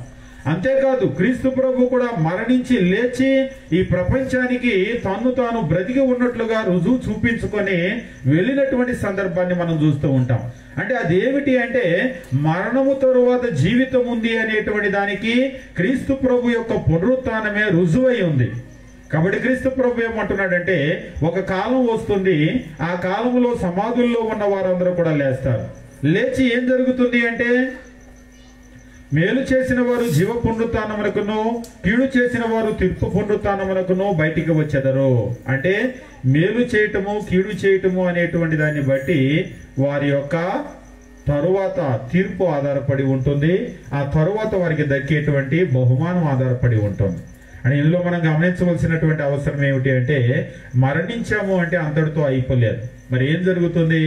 అంతేకాదు, క్రీస్తు ప్రభు కూడా మరణించి లేచి ఈ ప్రపంచానికి తన్ను తాను బ్రతికి ఉన్నట్లుగా రుజువు చూపించుకొని వెళ్ళినటువంటి సందర్భాన్ని మనం చూస్తూ ఉంటాం. అంటే అదేమిటి అంటే మరణము తరువాత జీవితం ఉంది అనేటువంటి దానికి క్రీస్తు ప్రభు యొక్క పునరుత్థానమే రుజువై ఉంది. కాబట్టి క్రీస్తు ప్రభు ఏమంటున్నాడంటే ఒక కాలం వస్తుంది, ఆ కాలంలో సమాధుల్లో ఉన్న వారందరూ కూడా లేస్తారు. లేచి ఏం జరుగుతుంది అంటే మేలు చేసిన వారు జీవ పునరుత్థానమునకును కీడు చేసిన వారు తీర్పు పునరుత్థానమునకును బయటికి వచ్చెదరు. అంటే మేలు చేయటము కీడు చేయటము అనేటువంటి దాన్ని బట్టి వారి యొక్క తరువాత తీర్పు ఆధారపడి ఉంటుంది. ఆ తరువాత వారికి దక్కేటువంటి బహుమానం ఆధారపడి ఉంటుంది. అని ఇందులో మనం గమనించవలసినటువంటి అవసరం ఏమిటి అంటే మరణించాము అంటే అంతటితో అయిపోలేదు. మరి ఏం జరుగుతుంది?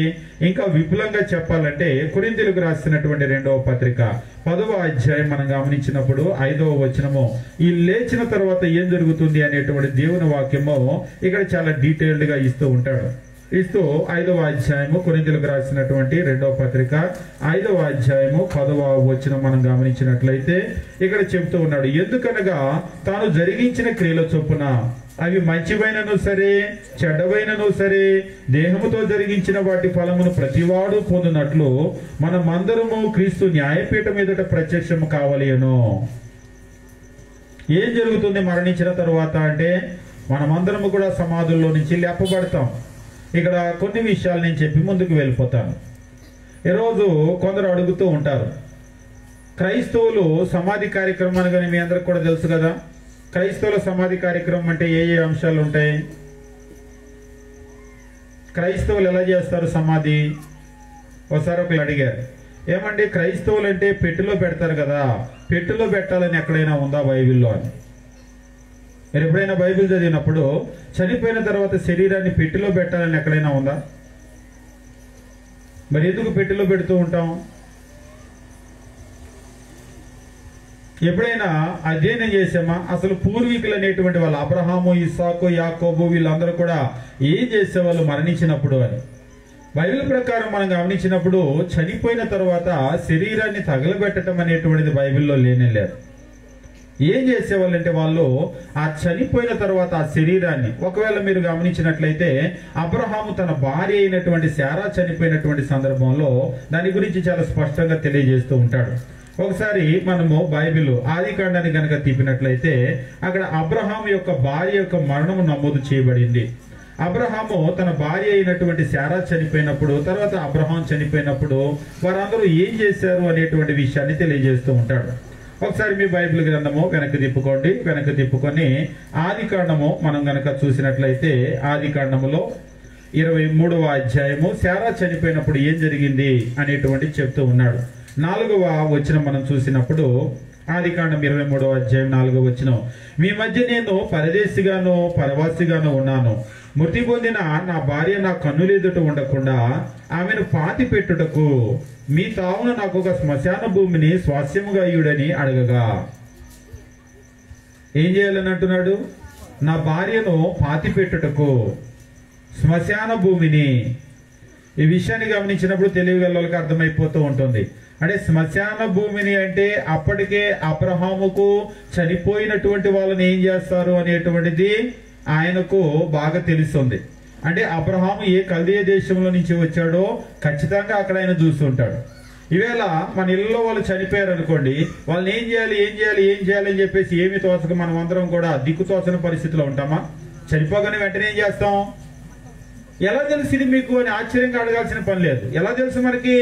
ఇంకా విపులంగా చెప్పాలంటే కొరింథీయులకు రాసినటువంటి 2వ పత్రిక 10వ అధ్యాయం మనం గమనించినప్పుడు 5వ వచనము, ఈ లేచిన తర్వాత ఏం జరుగుతుంది అనేటువంటి దేవుని వాక్యము ఇక్కడ చాలా డీటెయిల్డ్ గా ఇస్తూ ఉంటాడు. 5వ అధ్యాయము కొరింథీయులకు రాసినటువంటి 2వ పత్రిక 5వ అధ్యాయము 10వ వచనం మనం గమనించినట్లయితే ఇక్కడ చెప్తూ ఉన్నాడు, ఎందుకనగా తాను జరిగించిన క్రియల చొప్పున అవి మంచివైనను సరే చెడ్డవైనను సరే దేహముతో జరిగించిన వాటి ఫలమును ప్రతివాడు పొందినట్లు మనమందరము క్రీస్తు న్యాయపీఠం ఎదుట ప్రత్యక్షము కావలేను. ఏం జరుగుతుంది మరణించిన తరువాత అంటే మనమందరము కూడా సమాధుల్లో నుంచి లేపబడతాం. ఇక్కడ కొన్ని విషయాలు నేను చెప్పి ముందుకు వెళ్ళిపోతాను. ఈరోజు కొందరు అడుగుతూ ఉంటారు, క్రైస్తవులు సమాధి కార్యక్రమం అనగానే మీ అందరికి కూడా తెలుసు కదా. క్రైస్తవుల సమాధి కార్యక్రమం అంటే ఏ ఏ అంశాలు ఉంటాయి? క్రైస్తవులు ఎలా చేస్తారు సమాధి? ఒకసారి ఒకరు అడిగారు, ఏమండి క్రైస్తవులు అంటే పెట్టెలో పెడతారు కదా, పెట్టెలో పెట్టాలని ఎక్కడైనా ఉందా బైబిల్లో అని. మీరు ఎప్పుడైనా బైబిల్ చదివినప్పుడు చనిపోయిన తర్వాత శరీరాన్ని పెట్టెలో పెట్టాలని ఎక్కడైనా ఉందా? మరి ఎందుకు పెట్టెలో పెడుతూ ఉంటాం? ఎప్పుడైనా అధ్యయనం చేసామా? అసలు పూర్వీకులు అనేటువంటి వాళ్ళు అబ్రహాము, ఇస్సాకు, యాకోబు వీళ్ళందరూ కూడా ఏం చేసేవాళ్ళు మరణించినప్పుడు అని? బైబిల్ ప్రకారం మనం గమనించినప్పుడు చనిపోయిన తర్వాత శరీరాన్ని తగలబెట్టడం అనేటువంటిది బైబిల్లో లేనే లేదు. ఏం చేసేవాళ్ళంటే వాళ్ళు ఆ చనిపోయిన తర్వాత ఆ శరీరాన్ని, ఒకవేళ మీరు గమనించినట్లయితే అబ్రహాము తన భార్య అయినటువంటి శారా చనిపోయినటువంటి సందర్భంలో దాని గురించి చాలా స్పష్టంగా తెలియజేస్తూ ఉంటాడు. ఒకసారి మనము బైబిల్ ఆదికాండాన్ని కనుక తిప్పినట్లయితే అక్కడ అబ్రహాము యొక్క భార్య యొక్క మరణము నమోదు చేయబడింది. అబ్రహాము తన భార్య అయినటువంటి శారా చనిపోయినప్పుడు, తర్వాత అబ్రహాం చనిపోయినప్పుడు వారందరూ ఏం చేశారు అనేటువంటి విషయాన్ని తెలియజేస్తూ ఉంటాడు. ఒకసారి మీ బైబిల్ గ్రంథము వెనక్కి తిప్పుకోండి. వెనక్కి తిప్పుకొని ఆదికాండము మనం గనక చూసినట్లయితే ఆదికాండములో 23వ అధ్యాయము శారా చనిపోయినప్పుడు ఏం జరిగింది అనేటువంటి చెప్తూ ఉన్నాడు. 4వ వచనం మనం చూసినప్పుడు ఆదికాండం 23వ అధ్యాయం 4వ వచనం, మీ మధ్య నేను పరదేశిగాను పరవాసిగాను ఉన్నాను. మృతి పొందిన నా భార్య నా కన్నులెదుట ఉండకుండా ఆమెను పాతి పెట్టుటకు మీ తావున నాకు ఒక శ్మశాన భూమిని స్వాస్యముగా ఇయ్యుడని అడగగా, ఏం చేయాలని అంటున్నాడు? నా భార్యను పాతి పెట్టుటకు శ్మశాన భూమిని. ఈ విషయాన్ని గమనించినప్పుడు తెలివిగల వాళ్ళకి అర్థమైపోతూ ఉంటుంది. అంటే శ్మశాన భూమిని అంటే అప్పటికే అబ్రహాముకు చనిపోయినటువంటి వాళ్ళని ఏం చేస్తారు అనేటువంటిది ఆయనకు బాగా తెలుస్తుంది. అంటే అబ్రహాము ఏ కల్దీయ దేశంలో నుంచి వచ్చాడో ఖచ్చితంగా అక్కడ ఆయన చూస్తుంటాడు. ఈవేళ మన ఇళ్ళలో వాళ్ళు చనిపోయారు అనుకోండి, వాళ్ళని ఏం చేయాలి అని చెప్పేసి ఏమి తోచక మనం అందరం కూడా దిక్కుతోచని పరిస్థితిలో ఉంటామా? చనిపోగానే వెంటనే ఏం చేస్తాం? ఎలా తెలిసింది మీకు అని ఆశ్చర్యంగా అడగాల్సిన పని లేదు. ఎలా తెలుసు మనకి?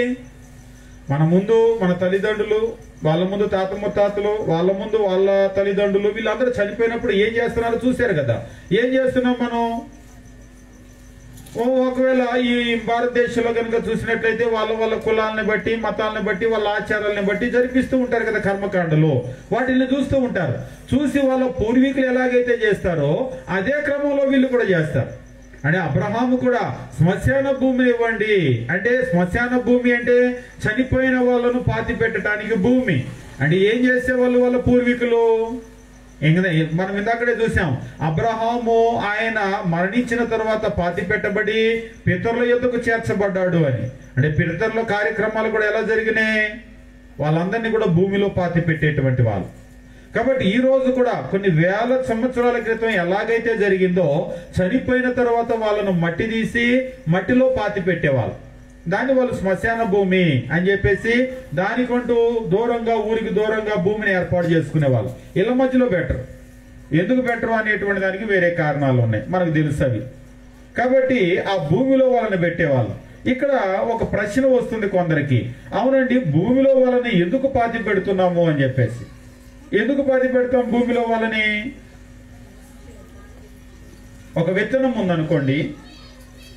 మన ముందు మన తల్లిదండ్రులు, వాళ్ళ ముందు తాత ముత్తాతలు, వాళ్ళ ముందు వాళ్ళ తల్లిదండ్రులు వీళ్ళందరూ చనిపోయినప్పుడు ఏం చేస్తున్నారో చూశారు కదా. ఏం చేస్తున్నాం మనం? ఒకవేళ ఈ భారతదేశంలో కనుక చూసినట్లయితే వాళ్ళ కులాలని బట్టి, మతాలను బట్టి, వాళ్ళ ఆచారాలను బట్టి జరిపిస్తూ ఉంటారు కదా కర్మకాండలు. వాటిని చూస్తూ ఉంటారు. చూసి వాళ్ళ పూర్వీకులు ఎలాగైతే చేస్తారో అదే క్రమంలో వీళ్ళు కూడా చేస్తారు. అంటే అబ్రహాము కూడా శ్మశాన భూమిని ఇవ్వండి అంటే, శ్మశాన భూమి అంటే చనిపోయిన వాళ్ళను పాతి పెట్టడానికి భూమి. అంటే ఏం చేసేవాళ్ళు వాళ్ళ పూర్వీకులు? మనం ఇందాకడే చూసాం, అబ్రహాము ఆయన మరణించిన తర్వాత పాతి పెట్టబడి పితరుల యొద్దకు చేర్చబడ్డాడు అని. అంటే పితరుల కార్యక్రమాలు కూడా ఎలా జరిగినాయి? వాళ్ళందరినీ కూడా భూమిలో పాతి పెట్టేటువంటి వాళ్ళు. కాబట్టి ఈ రోజు కూడా కొన్ని వేల సంవత్సరాల క్రితం ఎలాగైతే జరిగిందో చనిపోయిన తర్వాత వాళ్ళను మట్టి తీసి మట్టిలో పాతి పెట్టేవాళ్ళు. దాన్ని వాళ్ళు శ్మశాన భూమి అని చెప్పేసి దానికంటూ దూరంగా, ఊరికి దూరంగా భూమిని ఏర్పాటు చేసుకునేవాళ్ళు. ఇళ్ళ మధ్యలో బెటరు. ఎందుకు బెటరు అనేటువంటి దానికి వేరే కారణాలు ఉన్నాయి, మనకు తెలుసు అవి. కాబట్టి ఆ భూమిలో వాళ్ళని పెట్టేవాళ్ళు. ఇక్కడ ఒక ప్రశ్న వస్తుంది కొందరికి, అవునండి భూమిలో వాళ్ళని ఎందుకు పాతి పెడుతున్నాము అని చెప్పేసి. ఎందుకు పాతి పెడతాం భూమిలో వాళ్ళని? ఒక విత్తనం ఉందనుకోండి,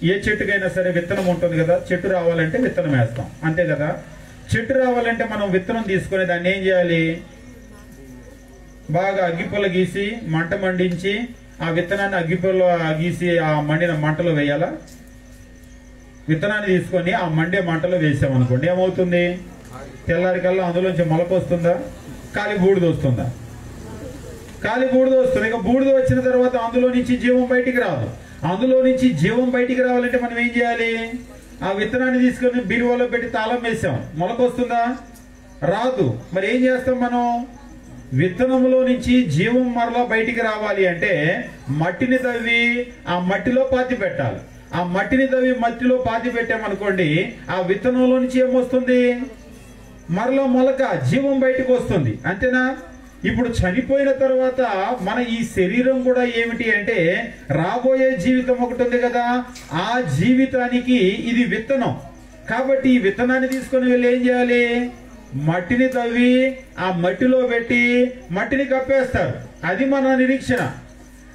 ఏ చెట్టుకైనా సరే విత్తనం ఉంటుంది కదా. చెట్టు రావాలంటే విత్తనం వేస్తాం, అంతే కదా. చెట్టు రావాలంటే మనం విత్తనం తీసుకుని దాన్ని ఏం చేయాలి? బాగా అగ్గిపుల్ల గీసి మంట మండించి ఆ విత్తనాన్ని అగ్గిపుల్ల గీసి ఆ మండిన మంటలో వేయాలా? విత్తనాన్ని తీసుకొని ఆ మండే మంటలో వేసామనుకోండి ఏమవుతుంది? తెల్లారికల్లా అందులోంచి మొలక వస్తుందా? ఖాళీ బూడిద వస్తుందా? ఖాళీ బూడిద వస్తుంది. ఇక బూడిద వచ్చిన తర్వాత అందులో నుంచి జీవం బయటికి రాదు. అందులో నుంచి జీవం బయటికి రావాలంటే మనం ఏం చేయాలి? ఆ విత్తనాన్ని తీసుకొని బీరువాలో పెట్టి తాళం వేసాం, మొలక వస్తుందా? రాదు. మరి ఏం చేస్తాం మనం? విత్తనంలో నుంచి జీవం మరలా బయటికి రావాలి అంటే మట్టిని తవ్వి ఆ మట్టిలో పాతి పెట్టాలి. ఆ మట్టిని తవ్వి మట్టిలో పాతి పెట్టామనుకోండి, ఆ విత్తనంలో నుంచి ఏమొస్తుంది? మరలా మొలక, జీవం బయటకు వస్తుంది. అంతేనా? ఇప్పుడు చనిపోయిన తర్వాత మన ఈ శరీరం కూడా ఏమిటి అంటే రాబోయే జీవితం ఒకటి ఉంది కదా, ఆ జీవితానికి ఇది విత్తనం. కాబట్టి ఈ విత్తనాన్ని తీసుకొని వెళ్ళి ఏం చేయాలి? మట్టిని తవ్వి ఆ మట్టిలో పెట్టి మట్టిని కప్పేస్తారు. అది మన నిరీక్షణ.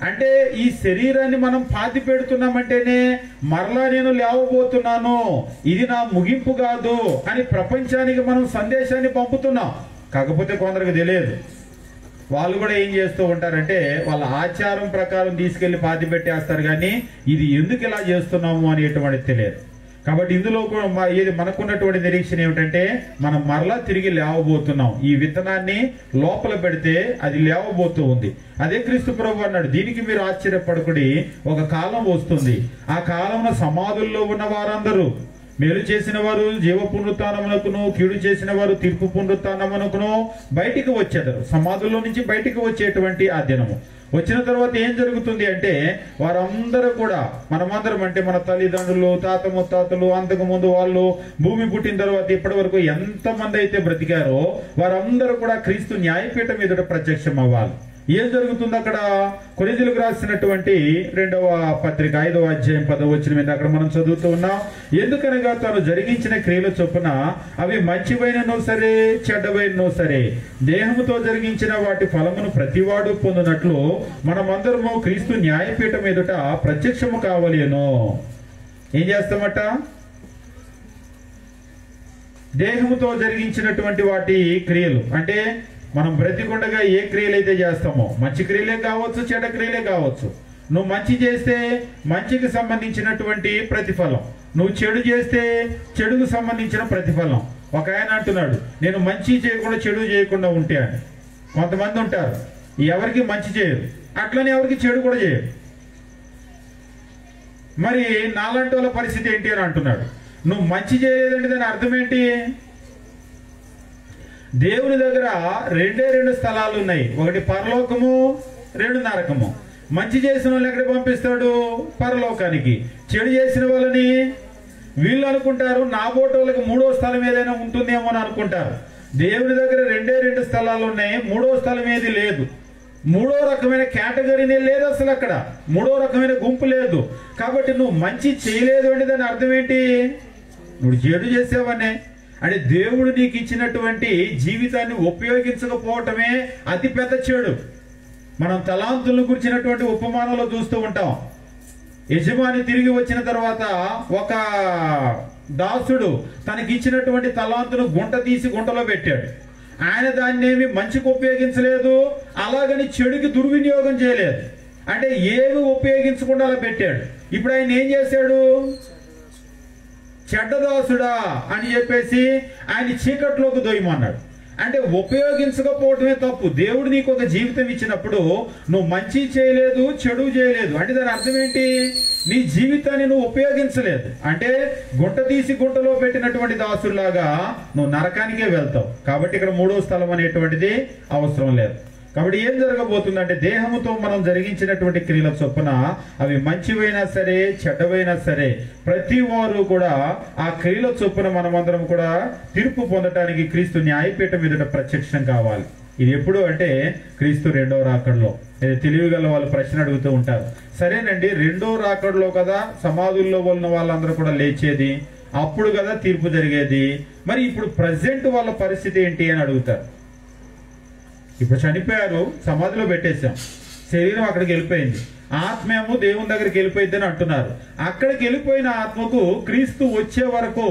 అంటే ఈ శరీరాన్ని మనం పాతి పెడుతున్నామంటేనే మరలా నేను లేవబోతున్నాను, ఇది నా ముగింపు కాదు అని ప్రపంచానికి మనం సందేశాన్ని పంపుతున్నాం. కాకపోతే కొందరికి తెలియదు. వాళ్ళు కూడా ఏం చేస్తూ ఉంటారంటే వాళ్ళ ఆచారం ప్రకారం తీసుకెళ్లి పాతి పెట్టేస్తారు, కానీ ఇది ఎందుకు ఇలా చేస్తున్నాము అనేటువంటిది తెలియదు. కాబట్టి ఇందులో కూడా మనకున్నటువంటి నిరీక్షణ ఏమిటంటే మనం మరలా తిరిగి లేవబోతున్నాం. ఈ విత్తనాన్ని లోపల పెడితే అది లేవబోతూ ఉంది. అదే క్రీస్తు ప్రభు అన్నాడు, దీనికి మీరు ఆశ్చర్యపడకుడి, ఒక కాలం వస్తుంది, ఆ కాలంలో సమాధుల్లో ఉన్న వారందరూ, మేలు చేసిన వారు జీవ పునరుత్థానమునకును, కీడు చేసిన వారు తీర్పు పునరుత్థానమునకును బయటికి వచ్చేదారు. సమాధుల్లో నుంచి బయటికి వచ్చేటువంటి ఆ దినము వచ్చిన తర్వాత ఏం జరుగుతుంది అంటే వారందరూ కూడా, మనమందరం అంటే మన తల్లిదండ్రులు, తాత ముత్తాతలు, అంతకు ముందు వాళ్ళు, భూమి పుట్టిన తర్వాత ఇప్పటి వరకు ఎంతమంది అయితే బ్రతికారో వారందరూ కూడా క్రీస్తు న్యాయపీఠం ఎదుట ప్రత్యక్షం అవ్వాలి. ఏం జరుగుతుంది అక్కడ? కొరింథీయులకు రాసినటువంటి 2వ పత్రిక 5వ అధ్యాయం 10వ వచనం మీద అక్కడ మనం చదువుతూ ఉన్నాం. ఎందుకనగా తాను జరిగించిన క్రియల చొప్పున అవి మంచివైనను సరే చెడ్డవైనను సరే దేహముతో జరిగించిన వాటి ఫలమును ప్రతివాడు పొందినట్లు మనమందరము క్రీస్తు న్యాయపీఠం ఎదుట ప్రత్యక్షము కావలేను. ఏం చేస్తామట? దేహముతో జరిగించినటువంటి వాటి క్రియలు అంటే మనం బ్రతికుండగా ఏ క్రియలు అయితే చేస్తామో, మంచి క్రియలే కావచ్చు, చెడ్డ క్రియలే కావచ్చు. నువ్వు మంచి చేస్తే మంచికి సంబంధించినటువంటి ప్రతిఫలం, నువ్వు చెడు చేస్తే చెడుకు సంబంధించిన ప్రతిఫలం. ఒక ఆయన అంటున్నాడు, నేను మంచి చేయకుండా చెడు చేయకుండా ఉంటే అని. కొంతమంది ఉంటారు ఎవరికి మంచి చేయరు, అట్లనే ఎవరికి చెడు కూడా చేయరు. మరి నాలాంటి వాళ్ళ పరిస్థితి ఏంటి అని అంటున్నాడు. నువ్వు మంచి చేయలేదంటే దాని అర్థం ఏంటి? దేవుని దగ్గర 2 స్థలాలు ఉన్నాయి, ఒకటి పరలోకము, 2 నరకము. మంచి చేసిన వాళ్ళని ఎక్కడ పంపిస్తాడు? పరలోకానికి. చెడు చేసిన వాళ్ళని వీళ్ళు అనుకుంటారు నా బోటోళ్ళకి 3వ స్థలం ఏదైనా ఉంటుందేమో అని అనుకుంటారు. దేవుని దగ్గర 2 స్థలాలు ఉన్నాయి, 3వ స్థలం ఏది లేదు. 3వ రకమైన కేటగిరీనే లేదు అసలు అక్కడ, 3వ రకమైన గుంపు లేదు. కాబట్టి నువ్వు మంచి చేయలేదు అంటే దాని అర్థం ఏంటి? నువ్వు చెడు చేసావనే. అంటే దేవుడు నీకు ఇచ్చినటువంటి జీవితాన్ని ఉపయోగించకపోవటమే అతి పెద్ద చెడు. మనం తలాంతులను గురించినటువంటి ఉపమానంలో చూస్తూ ఉంటాం. యజమాని తిరిగి వచ్చిన తర్వాత ఒక దాసుడు తనకి ఇచ్చినటువంటి తలాంతును గుంట తీసి గుంటలో పెట్టాడు. ఆయన దాన్ని ఏమి మంచికి ఉపయోగించలేదు, అలాగని చెడుకి దుర్వినియోగం చేయలేదు. అంటే ఏమి ఉపయోగించకుండా అలా పెట్టాడు. ఇప్పుడు ఆయన ఏం చేశాడు? చెడ్డదాసుడా అని చెప్పేసి ఆయన చీకట్లోకి దొయ్యమన్నాడు. అంటే ఉపయోగించకపోవటమే తప్పు. దేవుడు నీకు ఒక జీవితం ఇచ్చినప్పుడు నువ్వు మంచి చేయలేదు, చెడు చేయలేదు అంటే దాని అర్థం ఏంటి? నీ జీవితాన్ని నువ్వు ఉపయోగించలేదు. అంటే గుంట తీసి గుంటలో పెట్టినటువంటి దాసులాగా నువ్వు నరకానికే వెళ్తావు. కాబట్టి ఇక్కడ 3వ స్థలం అనేటువంటిది అవసరం లేదు. కాబట్టి ఏం జరగబోతుందంటే దేహముతో మనం జరిగించినటువంటి క్రియల చొప్పున అవి మంచివైనా సరే చెడ్డవైనా సరే ప్రతి వారు కూడా ఆ క్రియల చొప్పున మనమందరం కూడా తీర్పు పొందటానికి క్రీస్తు న్యాయపీఠం ఎదుట ప్రత్యక్షం కావాలి. ఇది ఎప్పుడు అంటే క్రీస్తు 2వ రాకడలో. తెలివిగల వాళ్ళు ప్రశ్న అడుగుతూ ఉంటారు, సరేనండి 2వ రాకడలో కదా సమాధుల్లో ఉన్న వాళ్ళందరూ కూడా లేచేది, అప్పుడు కదా తీర్పు జరిగేది, మరి ఇప్పుడు ప్రజెంట్ వాళ్ళ పరిస్థితి ఏంటి అని అడుగుతారు. ఇప్పుడు చనిపోయారు, సమాధిలో పెట్టేశాం, శరీరం అక్కడికి వెళ్ళిపోయింది, ఆత్మేమో దేవుని దగ్గరికి వెళ్ళిపోయిందని అంటున్నారు. అక్కడికి వెళ్ళిపోయిన ఆత్మకు క్రీస్తు వచ్చే వరకు,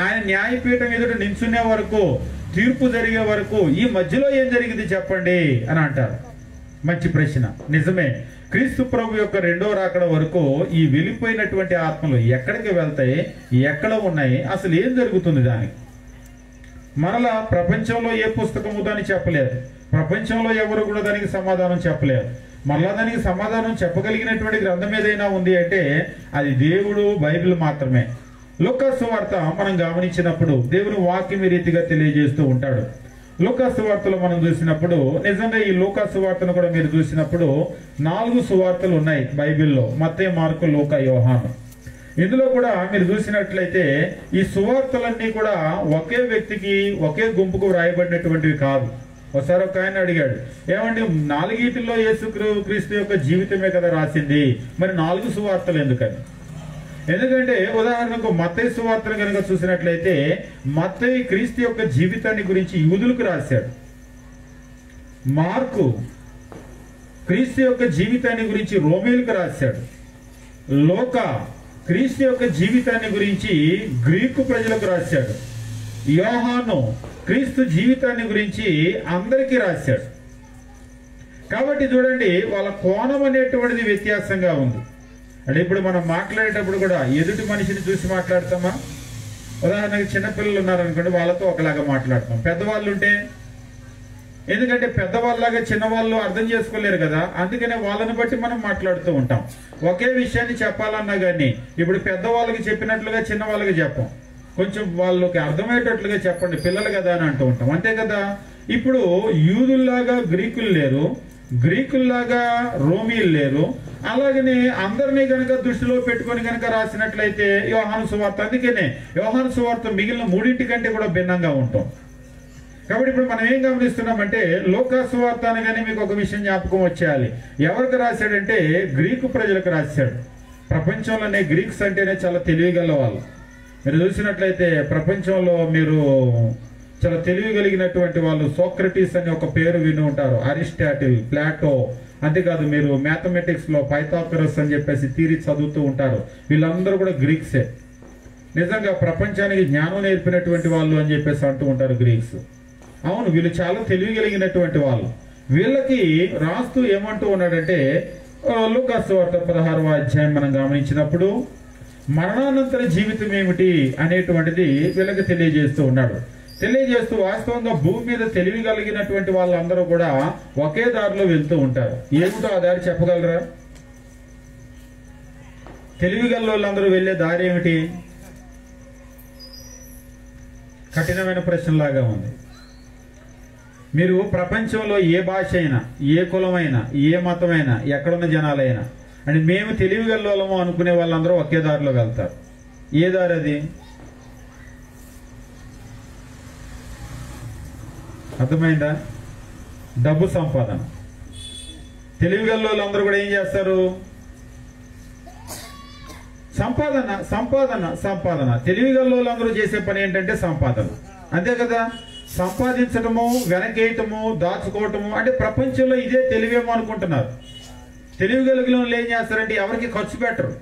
ఆయన న్యాయపీఠం ఎదుట నిల్చునే వరకు, తీర్పు జరిగే వరకు ఈ మధ్యలో ఏం జరిగింది చెప్పండి అని అంటారు. మంచి ప్రశ్న. నిజమే, క్రీస్తు ప్రభు యొక్క 2వ రాకడ వరకు ఈ వెళ్ళిపోయినటువంటి ఆత్మలు ఎక్కడికి వెళ్తాయి, ఎక్కడ ఉన్నాయి, అసలు ఏం జరుగుతుంది దానికి? మరలా ప్రపంచంలో ఏ పుస్తకము దాన్ని చెప్పలేదు, ప్రపంచంలో ఎవరు కూడా దానికి సమాధానం చెప్పలేరు. మరలా దానికి సమాధానం చెప్పగలిగినటువంటి గ్రంథం ఏదైనా ఉంది అంటే అది దేవుడు బైబిల్ మాత్రమే. లూకా సువార్త మనం గమనించినప్పుడు దేవుని వాక్యం ఈ రీతిగా తెలియజేస్తూ ఉంటాడు. లూకా సువార్తలో మనం చూసినప్పుడు నిజంగా ఈ లూకా సువార్తను కూడా మీరు చూసినప్పుడు 4 సువార్తలు ఉన్నాయి బైబిల్లో, మత్తయి, మార్కు, లూకా, యోహాను. ఇందులో కూడా మీరు చూసినట్లయితే ఈ సువార్తలన్నీ కూడా ఒకే వ్యక్తికి ఒకే గుంపుకు వ్రాయబడినటువంటివి కాదు. ఒకసారి ఒక ఆయన అడిగాడు, ఏమండి 4 యేసు క్రీస్తు యొక్క జీవితమే కదా రాసింది, మరి 4 సువార్తలు ఎందుకని? ఎందుకంటే ఉదాహరణకు మత్తయి సువార్తను కనుక చూసినట్లయితే మత్తయి క్రీస్తు యొక్క జీవితాన్ని గురించి యూదులకు రాశాడు, మార్కు క్రీస్తు యొక్క జీవితాన్ని గురించి రోమీలకు రాశాడు, లూకా క్రీస్తు యొక్క జీవితాన్ని గురించి గ్రీకు ప్రజలకు రాశాడు, యోహాను క్రీస్తు జీవితాన్ని గురించి అందరికీ రాశాడు. కాబట్టి చూడండి, వాళ్ళ కోణం అనేటువంటిది వ్యత్యాసంగా ఉంది. అంటే ఇప్పుడు మనం మాట్లాడేటప్పుడు కూడా ఎదుటి మనిషిని చూసి మాట్లాడతామా? ఉదాహరణకి చిన్నపిల్లలు ఉన్నారనుకోండి, వాళ్ళతో ఒకలాగా మాట్లాడతాం. పెద్దవాళ్ళు ఉంటే, ఎందుకంటే పెద్దవాళ్ళలాగా చిన్నవాళ్ళు అర్థం చేసుకోలేరు కదా, అందుకనే వాళ్ళని బట్టి మనం మాట్లాడుతూ ఉంటాం. ఒకే విషయాన్ని చెప్పాలన్నా కానీ ఇప్పుడు పెద్దవాళ్ళకి చెప్పినట్లుగా చిన్నవాళ్ళకి చెప్పం, కొంచెం వాళ్ళకి అర్థమయ్యేటట్లుగా చెప్పండి, పిల్లలు కదా అని అంటూ ఉంటాం, అంతే కదా. ఇప్పుడు యూదుల్లాగా గ్రీకులు లేరు, గ్రీకుల్లాగా రోమీలు లేరు. అలాగనే అందరినీ కనుక దృష్టిలో పెట్టుకొని కనుక రాసినట్లయితే యోహాను సువార్త, అందుకనే యోహాను సువార్త మిగిలిన 3 కంటే కూడా భిన్నంగా ఉంటాం. కాబట్టి ఇప్పుడు మనం ఏం గమనిస్తున్నామంటే లూకా సువార్త అనగానే మీకు ఒక విషయం జ్ఞాపకం వచ్చేయాలి. ఎవరికి రాశాడంటే గ్రీకు ప్రజలకు రాశాడు. ప్రపంచంలోనే గ్రీక్స్ అంటేనే చాలా తెలివిగల వాళ్ళు. మీరు చూసినట్లయితే ప్రపంచంలో మీరు చాలా తెలివి కలిగినటువంటి వాళ్ళు సోక్రటీస్ అని ఒక పేరు విని ఉంటారు, అరిస్టాటిల్, ప్లాటో. అంతేకాదు మీరు మ్యాథమెటిక్స్ లో పైథాగరస్ అని చెప్పేసి థియరీ చదువుతూ ఉంటారు. వీళ్ళందరూ కూడా గ్రీక్సే. నిజంగా ప్రపంచానికి జ్ఞానం నేర్పినటువంటి వాళ్ళు అని చెప్పేసి అంటూ ఉంటారు గ్రీక్స్. అవును, వీళ్ళు చాలా తెలివి కలిగినటువంటి వాళ్ళు. వీళ్ళకి రాస్తూ ఏమంటూ ఉన్నాడంటే లూకా సువార్త 16వ అధ్యాయం మనం గమనించినప్పుడు మరణానంతర జీవితం ఏమిటి అనేటువంటిది వీళ్ళకి తెలియజేస్తూ ఉన్నాడు. తెలియజేస్తూ వాస్తవంగా భూమి మీద తెలివి కలిగినటువంటి వాళ్ళందరూ కూడా ఒకే దారిలో వెళ్తూ ఉంటారు. ఏమిటో ఆ దారి చెప్పగలరా? తెలివి గల వాళ్ళందరూ వెళ్ళే దారి ఏమిటి? కఠినమైన ప్రశ్నలాగా ఉంది. మీరు ప్రపంచంలో ఏ భాష అయినా, ఏ కులమైనా, ఏ మతమైనా, ఎక్కడున్న జనాలైనా అంటే మేము తెలివి గల వాళ్ళము అనుకునే వాళ్ళందరూ ఒకే దారిలో వెళ్తారు. ఏ దారి అది? అర్థమైందా? డబ్బు సంపాదన. తెలివిగల వాళ్ళందరూ కూడా ఏం చేస్తారు? సంపాదన, సంపాదన, సంపాదన. తెలివిగల వాళ్ళందరూ చేసే పని ఏంటంటే సంపాదన, అంతే కదా. సంపాదించటము, వెనకేయటము, దాచుకోవటము, అంటే ప్రపంచంలో ఇదే తెలివేమో అనుకుంటున్నారు. తెలివిగలిగిన వాళ్ళు ఏం చేస్తారంటే ఎవరికి ఖర్చు పెట్టరు,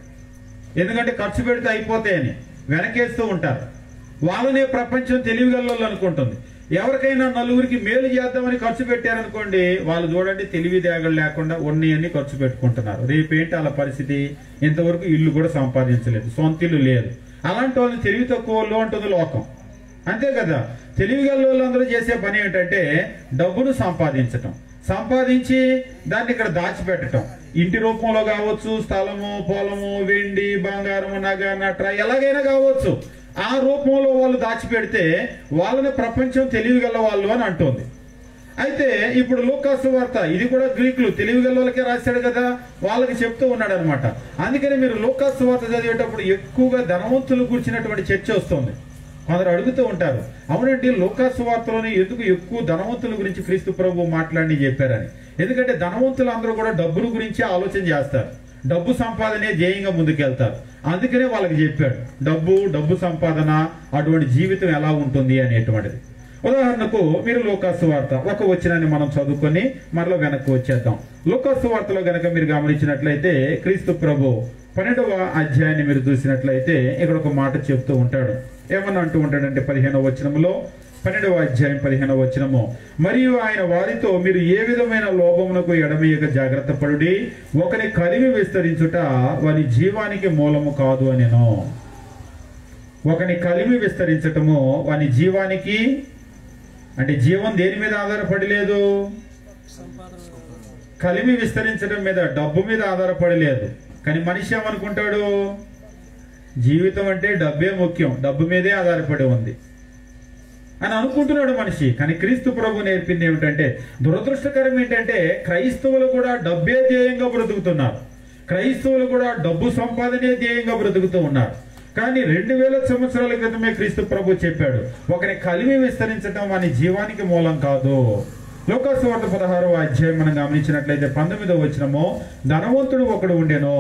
ఎందుకంటే ఖర్చు పెడితే అయిపోతాయని వెనకేస్తూ ఉంటారు. వాళ్ళనే ప్రపంచం తెలివిగల వాళ్ళు అనుకుంటుంది. ఎవరికైనా నలుగురికి మేలు చేద్దామని ఖర్చు పెట్టారనుకోండి, వాళ్ళు చూడండి తెలివితేగలు లేకుండా ఉన్నవన్నీ ఖర్చు పెట్టుకుంటున్నారు. రేపేంటి వాళ్ళ పరిస్థితి? ఇంతవరకు ఇల్లు కూడా సంపాదించలేదు, సొంత ఇల్లు లేదు. అలాంటి వాళ్ళని తెలివి తక్కువ వాళ్ళు అంటుంది లోకం, అంతే కదా. తెలివిగల వాళ్ళందరూ చేసే పని ఏంటంటే డబ్బును సంపాదించటం, సంపాదించి దాన్ని ఇక్కడ దాచిపెట్టడం. ఇంటి రూపంలో కావచ్చు, స్థలము, పొలము, వెండి, బంగారము, నగ, నట్ర, ఎలాగైనా కావచ్చు. ఆ రూపంలో వాళ్ళు దాచిపెడితే వాళ్ళని ప్రపంచం తెలివిగల వాళ్ళు అని అంటుంది. అయితే ఇప్పుడు లూకా సువార్త ఇది కూడా గ్రీకులు తెలివిగల వాళ్ళకే రాశాడు కదా, వాళ్ళకి చెప్తూ ఉన్నాడు అనమాట. అందుకని మీరు లూకా సువార్త చదివేటప్పుడు ఎక్కువగా ధనవంతులు కూర్చున్నటువంటి చర్చ వస్తుంది. కొందరు అడుగుతూ ఉంటారు, అవునండి లూకా సువార్తలోనే ఎందుకు ఎక్కువ ధనవంతుల గురించి క్రీస్తు ప్రభు మాట్లాడి చెప్పారని. ఎందుకంటే ధనవంతులు అందరూ కూడా డబ్బుల గురించి ఆలోచన చేస్తారు, డబ్బు సంపాదనే ధ్యేయంగా ముందుకెళ్తారు. అందుకనే వాళ్ళకి చెప్పాడు డబ్బు సంపాదన, అటువంటి జీవితం ఎలా ఉంటుంది అనేటువంటిది. ఉదాహరణకు మీరు లూకా సువార్త ఒక వచనాన్ని మనం చదువుకొని మరలా వెనక్కి వచ్చేద్దాం. లూకా సువార్తలో గనక మీరు గమనించినట్లయితే క్రీస్తు ప్రభు 12వ అధ్యాయాన్ని మీరు చూసినట్లయితే ఇక్కడ ఒక మాట చెప్తూ ఉంటాడు. ఏమన్నా అంటూ ఉంటాడంటే 15వ వచనంలో, 12వ అధ్యాయం 15వ వచనము, మరియు ఆయన వారితో మీరు ఏ విధమైన లోభమునకు ఎడమయ్యక జాగ్రత్త పడుడి, ఒకని కలిమి విస్తరించుట వాని జీవానికి మూలము కాదు అనెను. ఒకని కలిమి విస్తరించటము వాని జీవానికి అంటే జీవం దేని మీద ఆధారపడి లేదు? కలిమి విస్తరించడం మీద, డబ్బు మీద ఆధారపడి లేదు. కానీ మనిషి ఏమనుకుంటాడు? జీవితం అంటే డబ్బే ముఖ్యం, డబ్బు మీదే ఆధారపడి ఉంది అని అనుకుంటున్నాడు మనిషి. కానీ క్రీస్తు ప్రభు నేర్పింది ఏమిటంటే, దురదృష్టకరం ఏంటంటే క్రైస్తవులు కూడా డబ్బే ధ్యేయంగా బ్రతుకుతున్నారు. క్రైస్తవులు కూడా డబ్బు సంపాదనే ధ్యేయంగా బ్రతుకుతూ ఉన్నారు. కానీ 2000 సంవత్సరాల క్రితమే క్రీస్తు ప్రభు చెప్పాడు, ఒకరి కలిమి విస్తరించడం వాని జీవానికి మూలం కాదు. లూకా సువార్త 16వ అధ్యాయం మనం గమనించినట్లయితే 19వ వచనము, ధనవంతుడు ఒకడు ఉండెను,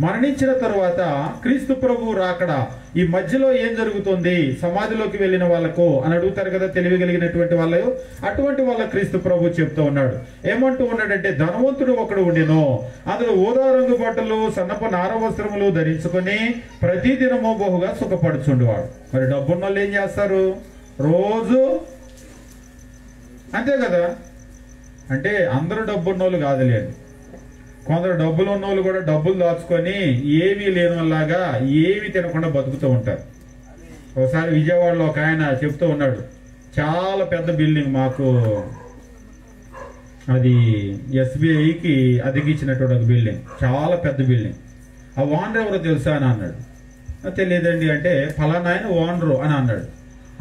మరణించిన తరువాత క్రీస్తు ప్రభు రాకడా ఈ మధ్యలో ఏం జరుగుతుంది సమాధిలోకి వెళ్ళిన వాళ్ళకు అని అడుగుతారు కదా తెలియగలిగినటువంటి వాళ్ళు. అటువంటి వాళ్ళ క్రీస్తు ప్రభు చెప్తూ ఉన్నాడు. ఏమంటూ ఉన్నాడంటే, ధనవంతుడు ఒకడు ఉండెను, అందులో ఊదా రంగు బట్టలు సన్నపు నార వస్త్రములు ధరించుకొని ప్రతిదినము బహుగా సుఖపడుచుండేవాడు. మరి డబ్బున్న వాళ్ళు ఏం చేస్తారు? రోజు అంతే కదా. అంటే అందరూ డబ్బున్నోళ్ళు కాదులేండి, కొందరు డబ్బులు ఉన్న వాళ్ళు కూడా డబ్బులు దాచుకొని ఏమీ లేని వాళ్ళలాగా ఏమీ తినకుండా బతుకుతూ ఉంటారు. ఒకసారి విజయవాడలో ఒక ఆయన చెప్తూ ఉన్నాడు, చాలా పెద్ద బిల్డింగ్ మాకు, అది SBIకి అదిగిచ్చినటువంటి ఒక బిల్డింగ్, చాలా పెద్ద బిల్డింగ్. ఆ ఓనర్ ఎవరో తెలుసా అని అన్నాడు. తెలియదండి అంటే, ఫలానా ఆయన ఓనరు అని అన్నాడు.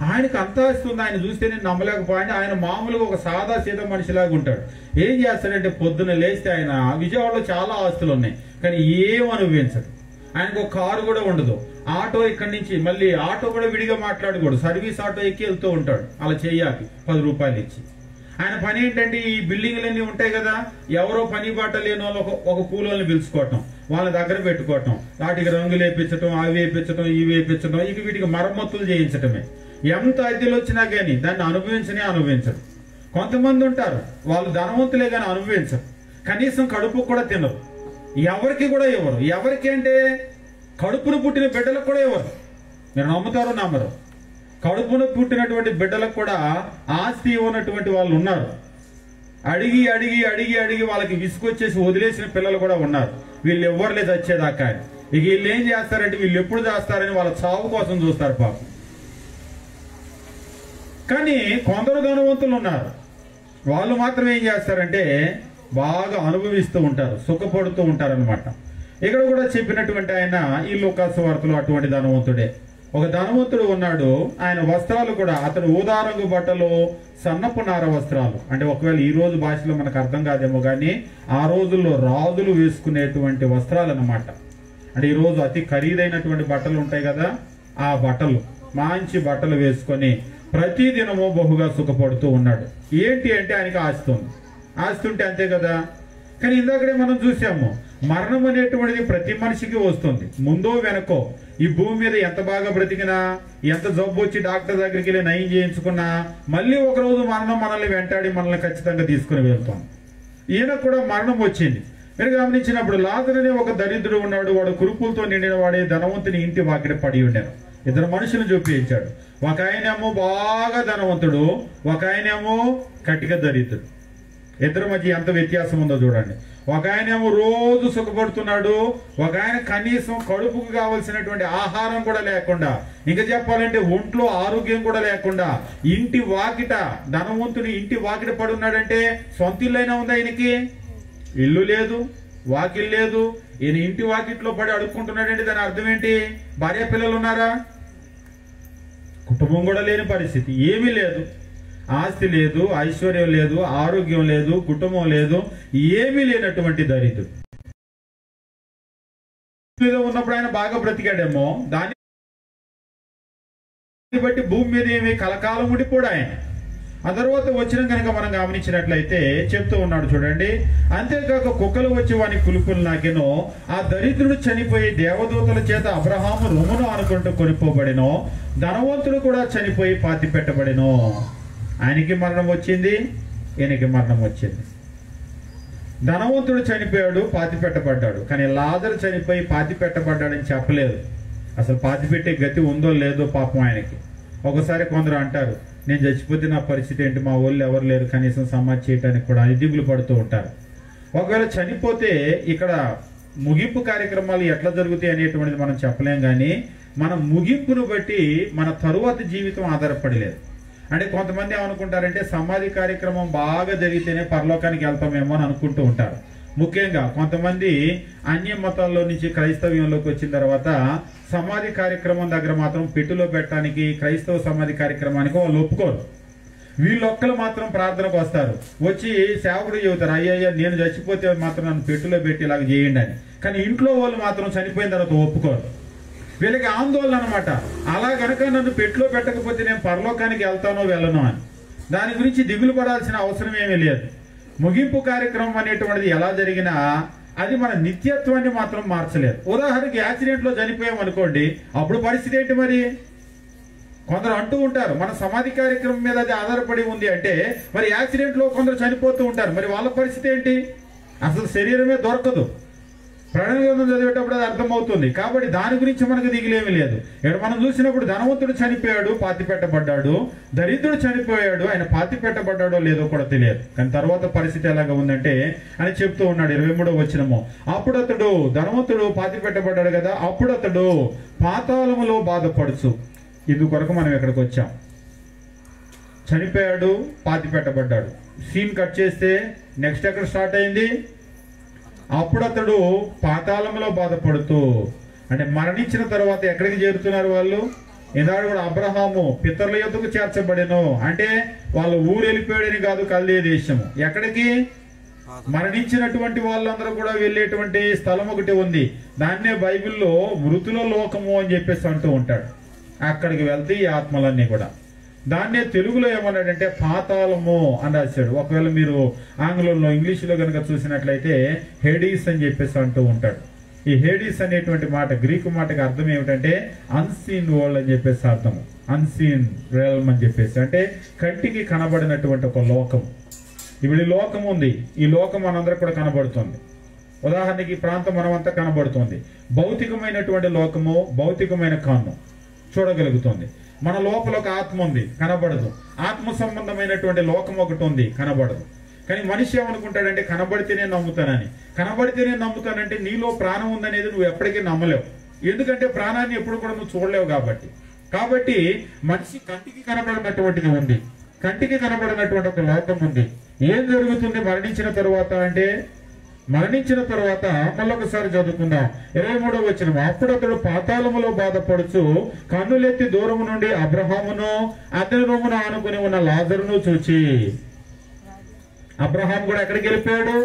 ఆయనకు అంత వస్తుంది, ఆయన చూస్తే నేను నమ్మలేకపోయాను. ఆయన మామూలుగా ఒక సాదా సీదా మనిషిలాగా ఉంటాడు. ఏం చేస్తాడంటే పొద్దున్న లేస్తే, ఆయన విజయవాడలో చాలా ఆస్తులు ఉన్నాయి కానీ ఏం అనుభవించడు. ఆయనకు ఒక కారు కూడా ఉండదు. ఆటో ఇక్కడి నుంచి మళ్ళీ ఆటో కూడా విడిగా మాట్లాడకూడదు, సర్వీస్ ఆటో ఎక్కి వెళ్తూ ఉంటాడు అలా చెయ్యాలి 10 రూపాయలు ఇచ్చి. ఆయన పని ఏంటంటే, ఈ బిల్డింగ్లన్నీ ఉంటాయి కదా, ఎవరో పని బాట లేని వాళ్ళు ఒక కూలోళ్ళని పిలుచుకోవటం, వాళ్ళ దగ్గర పెట్టుకోవటం, వాటికి రంగులు వేయించడం, అవి వేయించడం, ఇవి వేయించడం, ఇక వీటికి మరమ్మతులు చేయించటమే. ఎంత అద్దెలు వచ్చినా కానీ దాన్ని అనుభవించరు. కొంతమంది ఉంటారు వాళ్ళు ధనవంతులే కానీ అనుభవించరు, కనీసం కడుపు కూడా తినరు, ఎవరికి కూడా ఇవ్వరు. ఎవరికి అంటే కడుపును పుట్టిన బిడ్డలకు కూడా ఇవ్వరు. మీరు నమ్ముతారో నమ్మరు, కడుపును పుట్టినటువంటి బిడ్డలకు కూడా ఆస్తి ఇవ్వనటువంటి వాళ్ళు ఉన్నారు. అడిగి అడిగి అడిగి అడిగి వాళ్ళకి విసుకొచ్చేసి వదిలేసిన పిల్లలు కూడా ఉన్నారు. వీళ్ళు ఎవ్వరు లేదు వచ్చేదాకా. ఇక వీళ్ళు ఏం చేస్తారంటే, వీళ్ళు ఎప్పుడు చేస్తారని వాళ్ళ చావు కోసం చూస్తారు పాపం. కానీ కొందరు ధనవంతులు ఉన్నారు, వాళ్ళు మాత్రం ఏం చేస్తారంటే బాగా అనుభవిస్తూ ఉంటారు, సుఖపడుతూ ఉంటారు అనమాట. ఇక్కడ కూడా చెప్పినటువంటి ఆయన ఈ లూకా సువార్తలో అటువంటి ధనవంతుడే. ఒక ధనవంతుడు ఉన్నాడు, ఆయన వస్త్రాలు కూడా, అతడు ఊదా రంగు బట్టలు సన్నపు నార వస్త్రాలు. అంటే ఒకవేళ ఈ రోజు భాషలో మనకు అర్థం కాదేమో కానీ ఆ రోజుల్లో రాజులు వేసుకునేటువంటి వస్త్రాలు అన్నమాట. అంటే ఈ రోజు అతి ఖరీదైనటువంటి బట్టలు ఉంటాయి కదా, ఆ బట్టలు, మంచి బట్టలు వేసుకొని ప్రతిదినము బహుగా సుఖపడుతూ ఉన్నాడు. ఏంటి అంటే ఆయనకి ఆస్తి ఉంది. ఆస్తి ఉంటే అంతే కదా. కానీ ఇందాకనే మనం చూసాము, మరణం అనేటువంటిది ప్రతి మనిషికి వస్తుంది, ముందో వెనకో. ఈ భూమి మీద ఎంత బాగా బ్రతికినా, ఎంత జబ్బు వచ్చి డాక్టర్ దగ్గరికి వెళ్ళి నయం చేయించుకున్నా, మళ్ళీ ఒకరోజు మరణం మనల్ని వెంటాడి మనల్ని ఖచ్చితంగా తీసుకుని వెళ్తాం. ఈయనకు కూడా మరణం వచ్చింది. మీరు గమనించినప్పుడు లాజరు అనే ఒక దరిద్రుడు ఉన్నాడు, వాడు కురుపులతో నిండిన వాడే ధనవంతుని ఇంటి వాకిట పడి ఉండాను. ఇద్దరు మనుషులు చూపించాడు. ఒక ఆయనేమో బాగా ధనవంతుడు, ఒక ఆయనేమో కటిక దరిద్రుడు. ఇద్దరి మధ్య ఎంత వ్యత్యాసం ఉందో చూడండి. ఒక ఆయనేమో రోజు సుఖపడుతున్నాడు, ఒక ఆయన కనీసం కడుపుకు కావలసినటువంటి ఆహారం కూడా లేకుండా, ఇంకా చెప్పాలంటే ఒంట్లో ఆరోగ్యం కూడా లేకుండా ఇంటి వాకిట, ధనవంతుని ఇంటి వాకిట పడున్నాడంటే సొంత ఇల్లు అయినా ఉందా ఆయనకి? ఇల్లు లేదు, వాకిల్ లేదు. ఈయన ఇంటి వాకిట్లో పడి అడుక్కుంటున్నాడంటే దాని అర్థం ఏంటి? భార్య పిల్లలు ఉన్నారా? కుటుంబం కూడా లేని పరిస్థితి, ఏమీ లేదు. ఆస్తి లేదు, ఐశ్వర్యం లేదు, ఆరోగ్యం లేదు, కుటుంబం లేదు, ఏమీ లేనటువంటి దరిద్రుడు. ఉన్నప్పుడు ఆయన బాగా బ్రతికాడేమో, దాన్ని బట్టి భూమి మీద ఏమి కలకాలం ఉండిపోడు ఆయన. ఆ తర్వాత వచ్చిన కనుక మనం గమనించినట్లయితే చెప్తూ ఉన్నాడు చూడండి. అంతేకాక కుక్కలు వచ్చి వాని కులుపులు నాకెనో, ఆ దరిద్రుడు చనిపోయి దేవదూతల చేత అబ్రహాము రొమ్మును అనుకుంటూ కొనిపోబడినో, ధనవంతుడు కూడా చనిపోయి పాతి పెట్టబడినో. ఆయనకి మరణం వచ్చింది, ఈయనకి మరణం వచ్చింది. ధనవంతుడు చనిపోయాడు, పాతి పెట్టబడ్డాడు. కానీ లాజరు చనిపోయి పాతి పెట్టబడ్డాడని చెప్పలేదు. అసలు పాతి పెట్టే గతి ఉందో లేదో పాపం ఆయనకి. ఒకసారి కొందరు అంటారు, నేను చచ్చిపోతే నా పరిస్థితి ఏంటి, మా వాళ్ళు ఎవరు లేరు కనీసం సమాధి చేయడానికి కూడా అని దిగులు పడుతూ ఉంటారు. ఒకవేళ చనిపోతే ఇక్కడ ముగింపు కార్యక్రమాలు ఎట్లా జరుగుతాయి అనేటువంటిది మనం చెప్పలేం. కానీ మన ముగింపును బట్టి మన తరువాత జీవితం ఆధారపడలేదు. అంటే కొంతమంది ఏమనుకుంటారంటే సమాధి కార్యక్రమం బాగా జరిగితేనే పరలోకానికి వెళ్తామేమో అని అనుకుంటూ ఉంటారు. ముఖ్యంగా కొంతమంది అన్య మతాల్లో నుంచి క్రైస్తవ్యంలోకి వచ్చిన తర్వాత సమాధి కార్యక్రమం దగ్గర మాత్రం పెట్టులో పెట్టడానికి క్రైస్తవ సమాధి కార్యక్రమానికి వాళ్ళు ఒప్పుకోరు. వీళ్ళొక్కరు మాత్రం ప్రార్థనకు వస్తారు, వచ్చి సేవకుడు చెబుతారు, అయ్యయ్య నేను చచ్చిపోతే మాత్రం నన్ను పెట్టులో పెట్టి ఇలాగ చేయండి అని. కానీ ఇంట్లో వాళ్ళు మాత్రం చనిపోయిన తర్వాత ఒప్పుకోరు. వీళ్ళకి ఆందోళన అనమాట, అలా గనక నన్ను పెట్టులో పెట్టకపోతే నేను పరలోకానికి వెళ్తానో వెళ్ళను అని. దాని గురించి దిగులు పడాల్సిన అవసరం ఏమీ లేదు. ముగింపు కార్యక్రమం అనేటువంటిది ఎలా జరిగినా అది మన నిత్యత్వాన్ని మాత్రం మార్చలేదు. ఉదాహరణకి యాక్సిడెంట్ లో చనిపోయాం అనుకోండి, అప్పుడు పరిస్థితి ఏంటి? మరి కొందరు అంటూ ఉంటారు మన సమాధి కార్యక్రమం మీద అది ఆధారపడి ఉంది అంటే, మరి యాక్సిడెంట్ లో కొందరు చనిపోతూ ఉంటారు, మరి వాళ్ళ పరిస్థితి ఏంటి? అసలు శరీరమే దొరకదు. ప్రణయ గ్రంథం చదివేటప్పుడు అది అర్థమవుతుంది. కాబట్టి దాని గురించి మనకు దిగులేమీ లేదు. ఇక్కడ మనం చూసినప్పుడు ధనవంతుడు చనిపోయాడు, పాతి పెట్టబడ్డాడు, దరిద్రుడు చనిపోయాడు, ఆయన పాతి పెట్టబడ్డాడో లేదో కూడా తెలియదు. కానీ తర్వాత పరిస్థితి ఎలాగ ఉందంటే అని చెప్తూ ఉన్నాడు 23వ వచనము. అప్పుడు అతడు, ధనవంతుడు పాతి పెట్టబడ్డాడు కదా, అప్పుడు అతడు పాతాళములో బాధపడుచు. ఇందుకొరకు మనం ఎక్కడికి వచ్చాం. చనిపోయాడు, పాతి పెట్టబడ్డాడు. సీన్ కట్ చేస్తే నెక్స్ట్ ఎక్కడ స్టార్ట్ అయింది? అప్పుడు అతడు పాతాళంలో బాధపడుతూ, అంటే మరణించిన తర్వాత ఎక్కడికి చేరుతున్నారు వాళ్ళు? ఇందాడు కూడా అబ్రహాము పితరుల యొద్దకు చేర్చబడెను అంటే వాళ్ళు ఊరు వెళ్ళిపోయాడని కాదు, కల్దీ దేశము. ఎక్కడికి? మరణించినటువంటి వాళ్ళందరూ కూడా వెళ్ళేటువంటి స్థలం ఒకటి ఉంది, దాన్నే బైబిల్లో మృతుల లోకము అని చెప్పేసి అంటూ ఉంటాడు. అక్కడికి వెళ్తే ఈ ఆత్మలన్నీ కూడా, దాన్నే తెలుగులో ఏమన్నాడంటే పాతాళము అని రాశాడు. ఒకవేళ మీరు ఆంగ్లంలో ఇంగ్లీష్లో కనుక చూసినట్లయితే హేడీస్ అని చెప్పేసి అంటూ ఉంటాడు. ఈ హేడీస్ అనేటువంటి మాట గ్రీకు మాటకి అర్థం ఏమిటంటే అన్సీన్ వరల్డ్ అని చెప్పేసి అర్థము. అన్సీన్ రియల్మ్ అని చెప్పేసి అంటే కంటికి కనబడినటువంటి ఒక లోకం. ఇప్పుడు ఈ లోకం ఉంది, ఈ లోకం మనందరికి కూడా కనబడుతుంది. ఉదాహరణకి ఈ ప్రాంతం మనమంతా కనబడుతుంది. భౌతికమైనటువంటి లోకము, భౌతికమైన కన్ను చూడగలుగుతుంది. మన లోపల ఒక ఆత్మ ఉంది, కనబడదు. ఆత్మ సంబంధమైనటువంటి లోకం ఒకటి ఉంది, కనబడదు. కానీ మనిషి ఏమనుకుంటాడంటే కనబడితేనే నమ్ముతానని. కనబడితేనే నమ్ముతానంటే నీలో ప్రాణం ఉందనేది నువ్వు ఎప్పటికీ నమ్మలేవు. ఎందుకంటే ప్రాణాన్ని ఎప్పుడు కూడా నువ్వు చూడలేవు కాబట్టి. కాబట్టి మనిషి కంటికి కనబడినటువంటిది ఉంది, కంటికి కనబడినటువంటి ఒక లోకం ఉంది. ఏం జరుగుతుంది మరణించిన తరువాత అంటే, మరణించిన తర్వాత మళ్ళొకసారి చదువుకుందాం 23వ వచనం. అప్పుడు అతడు పాతాళములో బాధపడుచు కన్నులెత్తి దూరము నుండి అబ్రహామును అతని రొమ్మున ఆనుకుని ఉన్న లాజరును చూచి. అబ్రహాం కూడా ఎక్కడికి వెళ్ళిపోయాడు?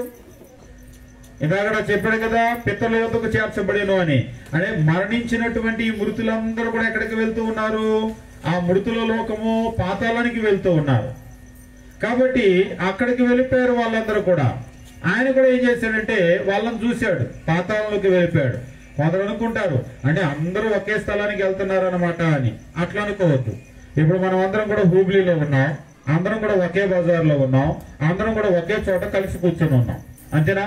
ఇందాక చెప్పాడు కదా, పితరుల యొద్దకు చేర్చబడేను అని. అంటే మరణించినటువంటి ఈ మృతులందరూ కూడా ఎక్కడికి వెళ్తూ ఉన్నారు? ఆ మృతుల లోకము పాతాళానికి వెళ్తూ ఉన్నారు. కాబట్టి అక్కడికి వెళ్ళిపోయారు వాళ్ళందరూ కూడా. ఆయన కూడా ఏం చేశాడంటే వాళ్ళని చూశాడు, పాతాళంలోకి వెళ్ళిపోయాడు. కొందరు అనుకుంటారు అంటే అందరూ ఒకే స్థలానికి వెళ్తున్నారు అనమాట అని. అట్లా అనుకోవద్దు. ఇప్పుడు మనం అందరం కూడా హూబ్లీలో ఉన్నాం, అందరం కూడా ఒకే బజార్లో ఉన్నాం, అందరం కూడా ఒకే చోట కలిసి కూర్చొని ఉన్నాం, అంతేనా?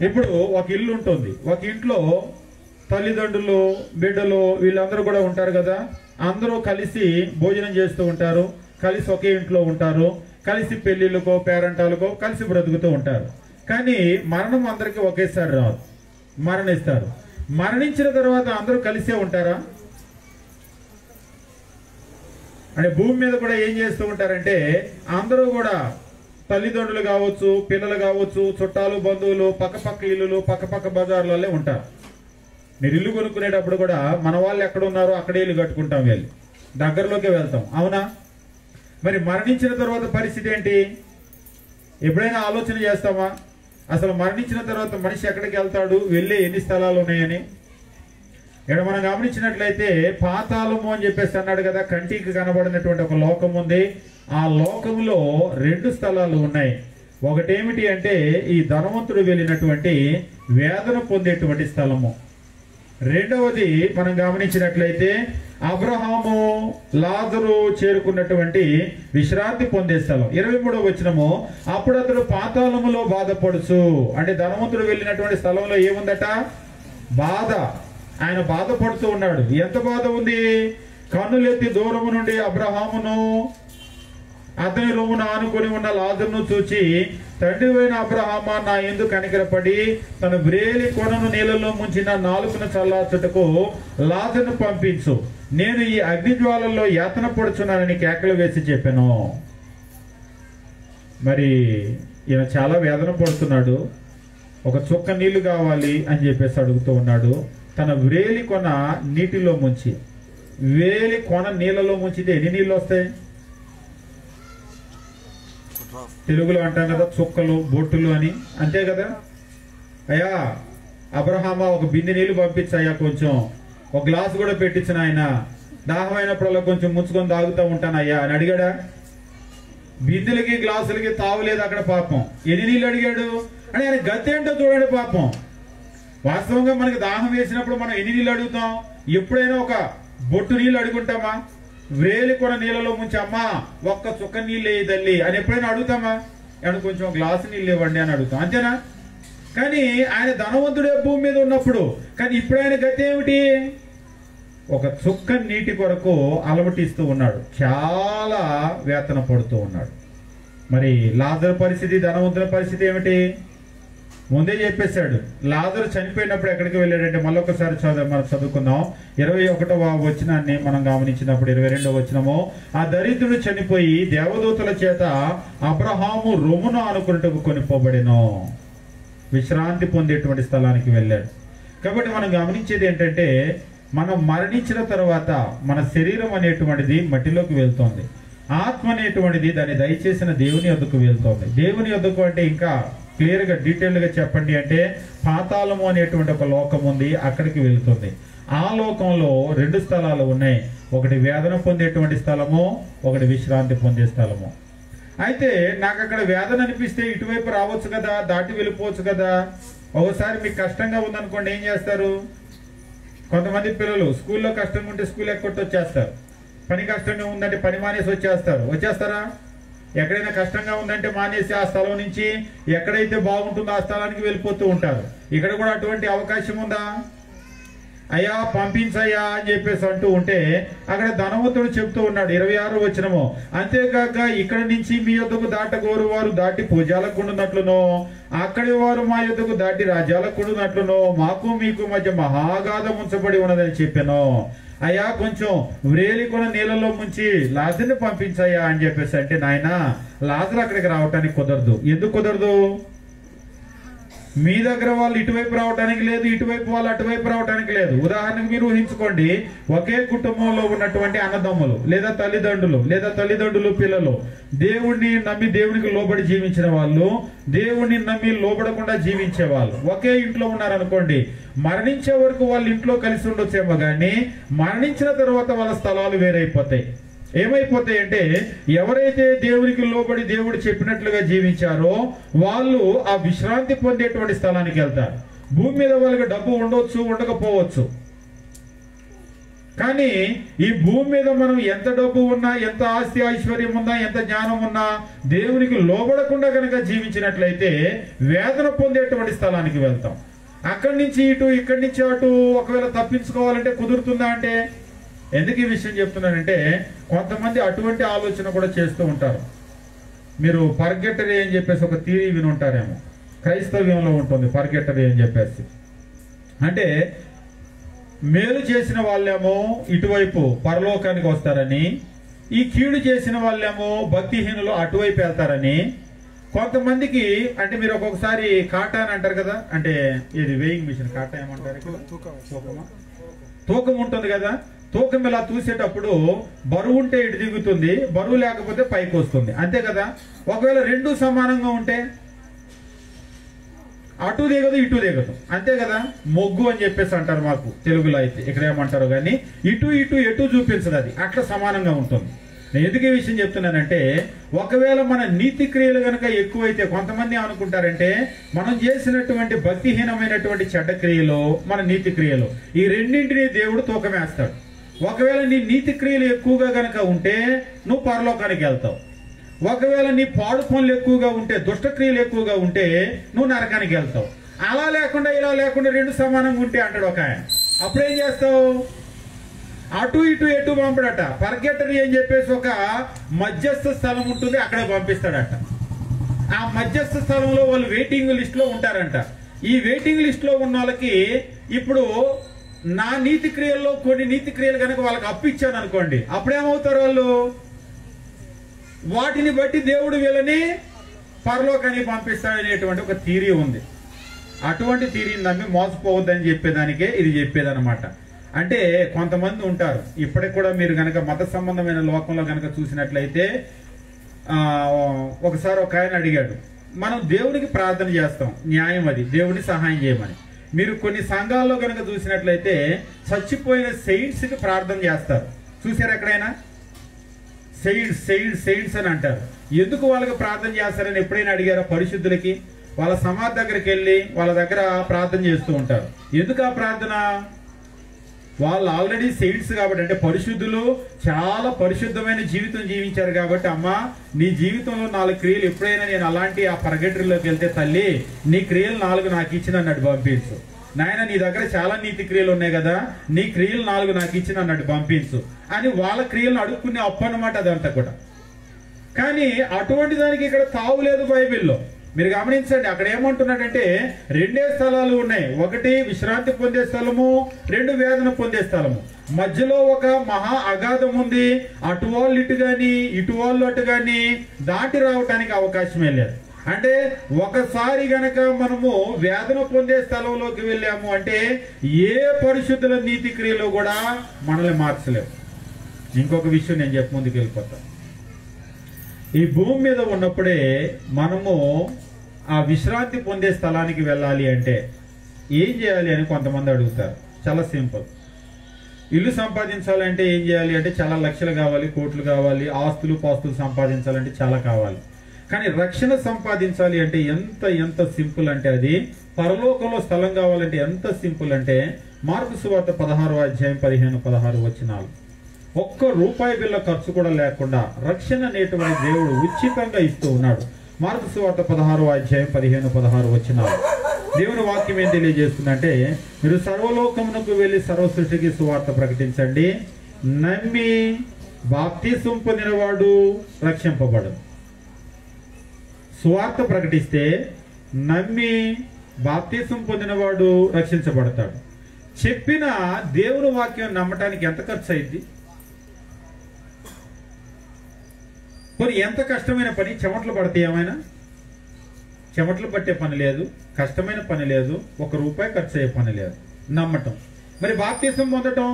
ఇప్పుడు ఒక ఇల్లు ఉంటుంది, ఒక ఇంట్లో తల్లిదండ్రులు, బిడ్డలు వీళ్ళందరూ కూడా ఉంటారు కదా. అందరూ కలిసి భోజనం చేస్తూ ఉంటారు, కలిసి ఒకే ఇంట్లో ఉంటారు, కలిసి పెళ్లిళ్ళకో పేరంటాలకో కలిసి బ్రతుకుతూ ఉంటారు. కానీ మరణం అందరికీ ఒకేసారి రాదు, మరణిస్తారు. మరణించిన తర్వాత అందరూ కలిసే ఉంటారా? అంటే భూమి మీద కూడా ఏం చేస్తూ ఉంటారంటే అందరూ కూడా తల్లిదండ్రులు కావచ్చు, పిల్లలు కావచ్చు, చుట్టాలు, బంధువులు, పక్కపక్క ఇల్లులు, పక్కపక్క బజార్లలో ఉంటారు. మీరు ఇల్లు కొనుక్కునేటప్పుడు కూడా మన వాళ్ళు ఎక్కడ ఉన్నారో అక్కడే ఇల్లు కట్టుకుంటాం, వెళ్ళి దగ్గరలోకి వెళ్తాం, అవునా? మరి మరణించిన తర్వాత పరిస్థితి ఏంటి? ఎప్పుడైనా ఆలోచన చేస్తామా అసలు మరణించిన తర్వాత మనిషి ఎక్కడికి వెళ్తాడు, వెళ్ళే ఎన్ని స్థలాలు ఉన్నాయని? ఇక్కడ మనం గమనించినట్లయితే పాతాళము అని చెప్పేసి అన్నాడు కదా, కంటికి కనబడినటువంటి ఒక లోకం ఉంది. ఆ లోకంలో 2 స్థలాలు ఉన్నాయి. ఒకటేమిటి అంటే ఈ ధనవంతుడు వెళ్ళినటువంటి వేదన పొందేటువంటి స్థలము. రెండవది మనం గమనించినట్లయితే అబ్రహాము లాజరు చేరుకున్నటువంటి విశ్రాంతి పొందే స్థలం. 23వ వచనము. అప్పుడు అతడు పాతాళములో బాధపడుచు, అంటే ధనవంతుడు వెళ్ళినటువంటి స్థలంలో ఏముందట? బాధ. ఆయన బాధపడుతూ ఉన్నాడు. ఎంత బాధ ఉంది? కన్నులెత్తి దూరము నుండి అబ్రహామును అతని రొమ్మున ఆనుకొని ఉన్న లాజరును చూచి, తండ్రి అయిన అబ్రహామా, నా యందు కనికరపడి తన వ్రేలి కొనను నీళ్ళలో ముంచిన నాలుకను చల్లార్చుటకు లాజరును పంపించు. నేను ఈ అగ్నిజ్వాలల్లో యాతన పడుచున్నానని కేకలు వేసి చెప్పాను. మరి ఈయన చాలా వేదన పడుతున్నాడు. ఒక చుక్క నీళ్లు కావాలి అని చెప్పేసి అడుగుతూ ఉన్నాడు. తన వేలి కొన నీటిలో ముంచి, వేలి కొన నీళ్ళలో ముంచితే ఎన్ని నీళ్ళు వస్తాయి? తెలుగులో అంటాం కదా చుక్కలు బొట్టులు అని, అంతే కదా. అయ్యా అబ్రహామా ఒక బిందె నీళ్లు పంపించయ్యా, కొంచెం ఒక గ్లాసు కూడా పెట్టించిన ఆయన, దాహమైనప్పుడల్లా కొంచెం ముంచుకొని తాగుతూ ఉంటానయ్యా అని అడిగాడా? బిందెలకి గ్లాసులకి తావులేదు అక్కడ. పాపం ఎన్ని నీళ్ళు అడిగాడు అని ఆయన గతి ఏంటో చూడండి. పాపం వాస్తవంగా మనకి దాహం వేసినప్పుడు మనం ఎన్ని నీళ్ళు అడుగుతాం? ఎప్పుడైనా ఒక బొట్టు నీళ్ళు అడుగుంటామా? వేలి కూడా నీళ్ళలో ముంచి అమ్మా ఒక్క చుక్క నీళ్ళు వేయి తల్లి అని ఎప్పుడైనా అడుగుతామా? ఏమన్నా కొంచెం గ్లాసు నీళ్ళు ఇవ్వండి అని అడుగుతాం, అంతేనా? కానీ ఆయన ధనవంతుడే భూమి మీద ఉన్నప్పుడు. కానీ ఇప్పుడు ఆయన గతి ఏమిటి? ఒక చుక్క నీటి కొరకు అలమటిస్తూ ఉన్నాడు, చాలా వేతన పడుతూ ఉన్నాడు. మరి లాజరు పరిస్థితి, ధనవంతుల పరిస్థితి ఏమిటి? ముందే చెప్పేశాడు. లాజరు చనిపోయినప్పుడు ఎక్కడికి వెళ్ళాడంటే మళ్ళొకసారి మనం చదువుకుందాం. 21వ వచనాన్ని మనం గమనించినప్పుడు 22వ వచనము, ఆ దరిద్రుడు చనిపోయి దేవదూతల చేత అబ్రహాము రొమ్మును ఆనుకున్నట్టుకు కొనిపోబడెను. విశ్రాంతి పొందేటువంటి స్థలానికి వెళ్ళాడు. కాబట్టి మనం గమనించేది ఏంటంటే, మనం మరణించిన తర్వాత మన శరీరం అనేటువంటిది మట్టిలోకి వెళ్తోంది. ఆత్మ అనేటువంటిది దాన్ని దయచేసిన దేవుని యొద్దకు వెళ్తోంది. దేవుని యొద్దకు అంటే ఇంకా క్లియర్ గా డీటెయిల్ గా చెప్పండి అంటే, పాతాళము అనేటువంటి ఒక లోకం ఉంది, అక్కడికి వెళ్తుంది. ఆ లోకంలో 2 స్థలాలు ఉన్నాయి. ఒకటి వేదన పొందేటువంటి స్థలము, ఒకటి విశ్రాంతి పొందే స్థలము. అయితే నాకు అక్కడ వేదన అనిపిస్తే ఇటువైపు రావచ్చు కదా, దాటి వెళ్ళిపోవచ్చు కదా. ఒకసారి మీకు కష్టంగా ఉందనుకోండి, ఏం చేస్తారు? కొంతమంది పిల్లలు స్కూల్లో కష్టంగా ఉంటే స్కూల్ ఎక్కొట్టి వచ్చేస్తారు. పని కష్టంగా ఉందంటే పని మానేసి వచ్చేస్తారా? ఎక్కడైనా కష్టంగా ఉందంటే మానేసి ఆ స్థలం నుంచి ఎక్కడైతే బాగుంటుందో ఆ స్థలానికి వెళ్ళిపోతూ ఉంటారు. ఇక్కడ కూడా అటువంటి అవకాశం ఉందా? అయ్యా పంపించయ్యా అని చెప్పేసి అంటూ ఉంటే అక్కడ ధనవంతుడు చెప్తూ ఉన్నాడు 26వ వచనము, అంతేకాక ఇక్కడ నుంచి మీ యొద్దకు దాటగోరు వారు దాటి భుజాలకు కొండునట్లునో, అక్కడి వారు మా యొద్దకు దాటి రాజ్యాలకు కొండునట్లునో మాకు మీకు మధ్య మహాగాధం ఉంచబడి ఉన్నదని చెప్పాను. అయ్యా కొంచెం వ్రేలి కొన నీళ్ళలో ముంచి లాజర్ని పంపించయ్యా అని చెప్పేసి అంటే, నాయన లాజర్ అక్కడికి రావటానికి కుదరదు. ఎందుకు కుదరదు? మీ దగ్గర వాళ్ళు ఇటువైపు రావడానికి లేదు, ఇటువైపు వాళ్ళు అటువైపు రావడానికి లేదు. ఉదాహరణకు మీరు ఊహించుకోండి, ఒకే కుటుంబంలో ఉన్నటువంటి అన్నదమ్ములు లేదా తల్లిదండ్రులు పిల్లలు, దేవుణ్ణి నమ్మి దేవునికి లోబడి జీవించిన వాళ్ళు, దేవుణ్ణి నమ్మి లోబడకుండా జీవించే వాళ్ళు ఒకే ఇంట్లో ఉన్నారనుకోండి. మరణించే వరకు వాళ్ళ ఇంట్లో కలిసి ఉండొచ్చేమో కానీ మరణించిన తర్వాత వాళ్ళ స్థలాలు వేరైపోతాయి. ఏమైపోతాయంటే, ఎవరైతే దేవునికి లోబడి దేవుడు చెప్పినట్లుగా జీవించారో వాళ్ళు ఆ విశ్రాంతి పొందేటువంటి స్థలానికి వెళ్తారు. భూమి మీద వాళ్ళకి డబ్బు ఉండొచ్చు, ఉండకపోవచ్చు. కానీ ఈ భూమి మీద మనం ఎంత డబ్బు ఉన్నా, ఎంత ఆస్తి ఐశ్వర్యం ఉన్నా, ఎంత జ్ఞానం ఉన్నా, దేవునికి లోబడకుండా కనుక జీవించినట్లయితే వేదన పొందేటువంటి స్థలానికి వెళ్తాం. అక్కడి నుంచి ఇటు, ఇక్కడి నుంచి అటు ఒకవేళ తప్పించుకోవాలంటే కుదురుతుందా అంటే? ఎందుకు ఈ విషయం చెప్తున్నానంటే, కొంతమంది అటువంటి ఆలోచన కూడా చేస్తూ ఉంటారు. మీరు పర్గెటరీ అని చెప్పేసి ఒక థియరీ విని ఉంటారేమో, క్రైస్తవ్యంలో ఉంటుంది పర్గెటరీ అని చెప్పేసి. అంటే మేలు చేసిన వాళ్ళేమో ఇటువైపు పరలోకానికి వస్తారని, ఈ కీడు చేసిన వాళ్ళేమో భక్తిహీనులు అటువైపు వెళ్తారని. కొంతమందికి అంటే మీరు ఒక్కొక్కసారి కాటా అని అంటారు కదా, అంటే ఇది వెయింగ్ మిషన్, కాటా ఏమంటారు? తూకం ఉంటుంది కదా, తూకం ఇలా చూసేటప్పుడు బరువు ఉంటే ఇటు దిగుతుంది, బరువు లేకపోతే పైకి వస్తుంది, అంతే కదా. ఒకవేళ 2 సమానంగా ఉంటే అటు దిగదు ఇటు దిగదు, అంతే కదా. మొగ్గు అని చెప్పేసి అంటారు మాకు తెలుగులో, అయితే ఇక్కడ ఏమంటారు కానీ ఇటు ఇటు ఎటు చూపించదు, అది అట్లా సమానంగా ఉంటుంది. నేను ఎందుకు ఈ విషయం చెప్తున్నానంటే, ఒకవేళ మన నీతి క్రియలు కనుక ఎక్కువైతే కొంతమంది అనుకుంటారంటే మనం చేసినటువంటి భక్తిహీనమైనటువంటి చెడ్డ క్రియలు, మన నీతి క్రియలు, ఈ రెండింటినీ దేవుడు తూకమేస్తాడు. ఒకవేళ నీ నీతి క్రియలు ఎక్కువగా కనుక ఉంటే నువ్వు పరలోకానికి వెళ్తావు. ఒకవేళ నీ పాడు పనులు ఎక్కువగా ఉంటే, దుష్టక్రియలు ఎక్కువగా ఉంటే నువ్వు నరకానికి వెళ్తావు. అలా లేకుండా ఇలా లేకుండా 2 సమానంగా ఉంటే అంటాడు ఒక ఆయన. అప్పుడేం చేస్తావు? అటు ఇటు ఎటు పంపడట. పర్గెటరీ అని చెప్పేసి ఒక మధ్యస్థ స్థలం ఉంటుంది, అక్కడ పంపిస్తాడట. ఆ మధ్యస్థ స్థలంలో వాళ్ళు వెయిటింగ్ లిస్ట్ లో ఉంటారంట. ఈ వెయిటింగ్ లిస్ట్ లో ఉన్న వాళ్ళకి ఇప్పుడు నా నీతి క్రియల్లో కొన్ని నీతి క్రియలు కనుక వాళ్ళకి అప్పిచ్చాను అనుకోండి, అప్పుడేమవుతారు వాళ్ళు? వాటిని బట్టి దేవుడు వీళ్ళని పరలోకానికి పంపిస్తాడనేటువంటి ఒక థియరీ ఉంది. అటువంటి థియరీని నమ్మి మోసపోవద్దని చెప్పేదానికే ఇది చెప్పేదన్నమాట. అంటే కొంతమంది ఉంటారు, ఇప్పటికి కూడా మీరు కనుక మత సంబంధమైన లోకంలో కనుక చూసినట్లయితే, ఒకసారి ఒక ఆయన అడిగాడు, మనం దేవుడికి ప్రార్థన చేస్తాం, న్యాయం అది, దేవుడిని సహాయం చేయమని. మీరు కొన్ని సంఘాల్లో కనుక చూసినట్లయితే చచ్చిపోయిన సెయింట్స్ కి ప్రార్థన చేస్తారు. చూసారు ఎక్కడైనా? సెయింట్స్ అని అంటారు. ఎందుకు వాళ్ళకి ప్రార్థన చేస్తారని ఎప్పుడైనా అడిగారా? పరిశుద్ధులకి వాళ్ళ సమాధి దగ్గరికి వెళ్ళి వాళ్ళ దగ్గర ప్రార్థన చేస్తూ ఉంటారు. ఎందుకు ఆ ప్రార్థన? వాళ్ళు ఆల్రెడీ సెయింట్స్ కాబట్టి, అంటే పరిశుద్ధులు, చాలా పరిశుద్ధమైన జీవితం జీవించారు కాబట్టి, అమ్మా నీ జీవితంలో 4 క్రియలు ఎప్పుడైనా నేను అలాంటి ఆ పరగట్రిలోకి వెళ్తే తల్లి నీ క్రియలు 4 నాకు ఇచ్చిన అన్నట్టు పంపించు. నాయన నీ దగ్గర చాలా నీతి క్రియలు ఉన్నాయి కదా, నీ క్రియలు 4 నాకు ఇచ్చిన అన్నట్టు పంపించు అని వాళ్ళ క్రియలను అడుక్కునే అప్పు అన్నమాట అదంతా కూడా. కానీ అటువంటి దానికి ఇక్కడ తావు లేదు బైబిల్లో. మీరు గమనించండి, అక్కడ ఏమంటున్నాడంటే 2 స్థలాలు ఉన్నాయి. ఒకటి విశ్రాంతి పొందే స్థలము, 2 వేదన పొందే స్థలము. మధ్యలో ఒక మహా అగాధం ఉంది. అటు వాళ్ళు ఇటు గాని ఇటు వాళ్ళు అటు గాని దాటి రావటానికి అవకాశమే లేదు. అంటే ఒకసారి గనక మనము వేదన పొందే స్థలంలోకి వెళ్ళాము అంటే ఏ పరిశుద్ధుల నీతి క్రియలు కూడా మనల్ని మార్చలేవు. ఇంకొక విషయం నేను చెప్పి ముందుకు వెళ్ళిపోతాను. ఈ భూమి మీద ఉన్నప్పుడే మనము ఆ విశ్రాంతి పొందే స్థలానికి వెళ్ళాలి అంటే ఏం చేయాలి అని కొంతమంది అడుగుతారు. చాలా సింపుల్. ఇల్లు సంపాదించాలంటే ఏం చేయాలి అంటే చాలా లక్షలు కావాలి, కోట్లు కావాలి, ఆస్తులు పాస్తులు సంపాదించాలంటే చాలా కావాలి. కానీ రక్షణ సంపాదించాలి అంటే ఎంత సింపుల్ అంటే, అది పరలోకంలో స్థలం కావాలంటే ఎంత సింపుల్ అంటే, మార్కు సువార్త 16వ అధ్యాయం 15-16 వచనాలు. ₹1 బిల్ల ఖర్చు కూడా లేకుండా రక్షణ అనేటువంటి దేవుడు ఉచితంగా ఇస్తూ ఉన్నాడు. మార్కు సువార్త 16వ అధ్యాయం 15-16 వచనాలు. దేవుని వాక్యం ఏం తెలియజేస్తుందంటే, మీరు సర్వలోకమునకు వెళ్లి సర్వ సృష్టికి సువార్త ప్రకటించండి, నమ్మి బాప్తిసం పొందినవాడు రక్షింపబడు. సువార్త ప్రకటిస్తే నమ్మి బాప్తిసం పొందినవాడు రక్షించబడతాడు. చెప్పిన దేవుని వాక్యం నమ్మటానికి ఎంత ఖర్చు అయింది? మరి ఎంత కష్టమైన పని? చెమటలు పడతాయి ఏమైనా? చెమటలు పట్టే పని లేదు, కష్టమైన పని లేదు, ₹1 ఖర్చు అయ్యే పని లేదు. నమ్మటం. మరి బాప్తిసం పొందటం,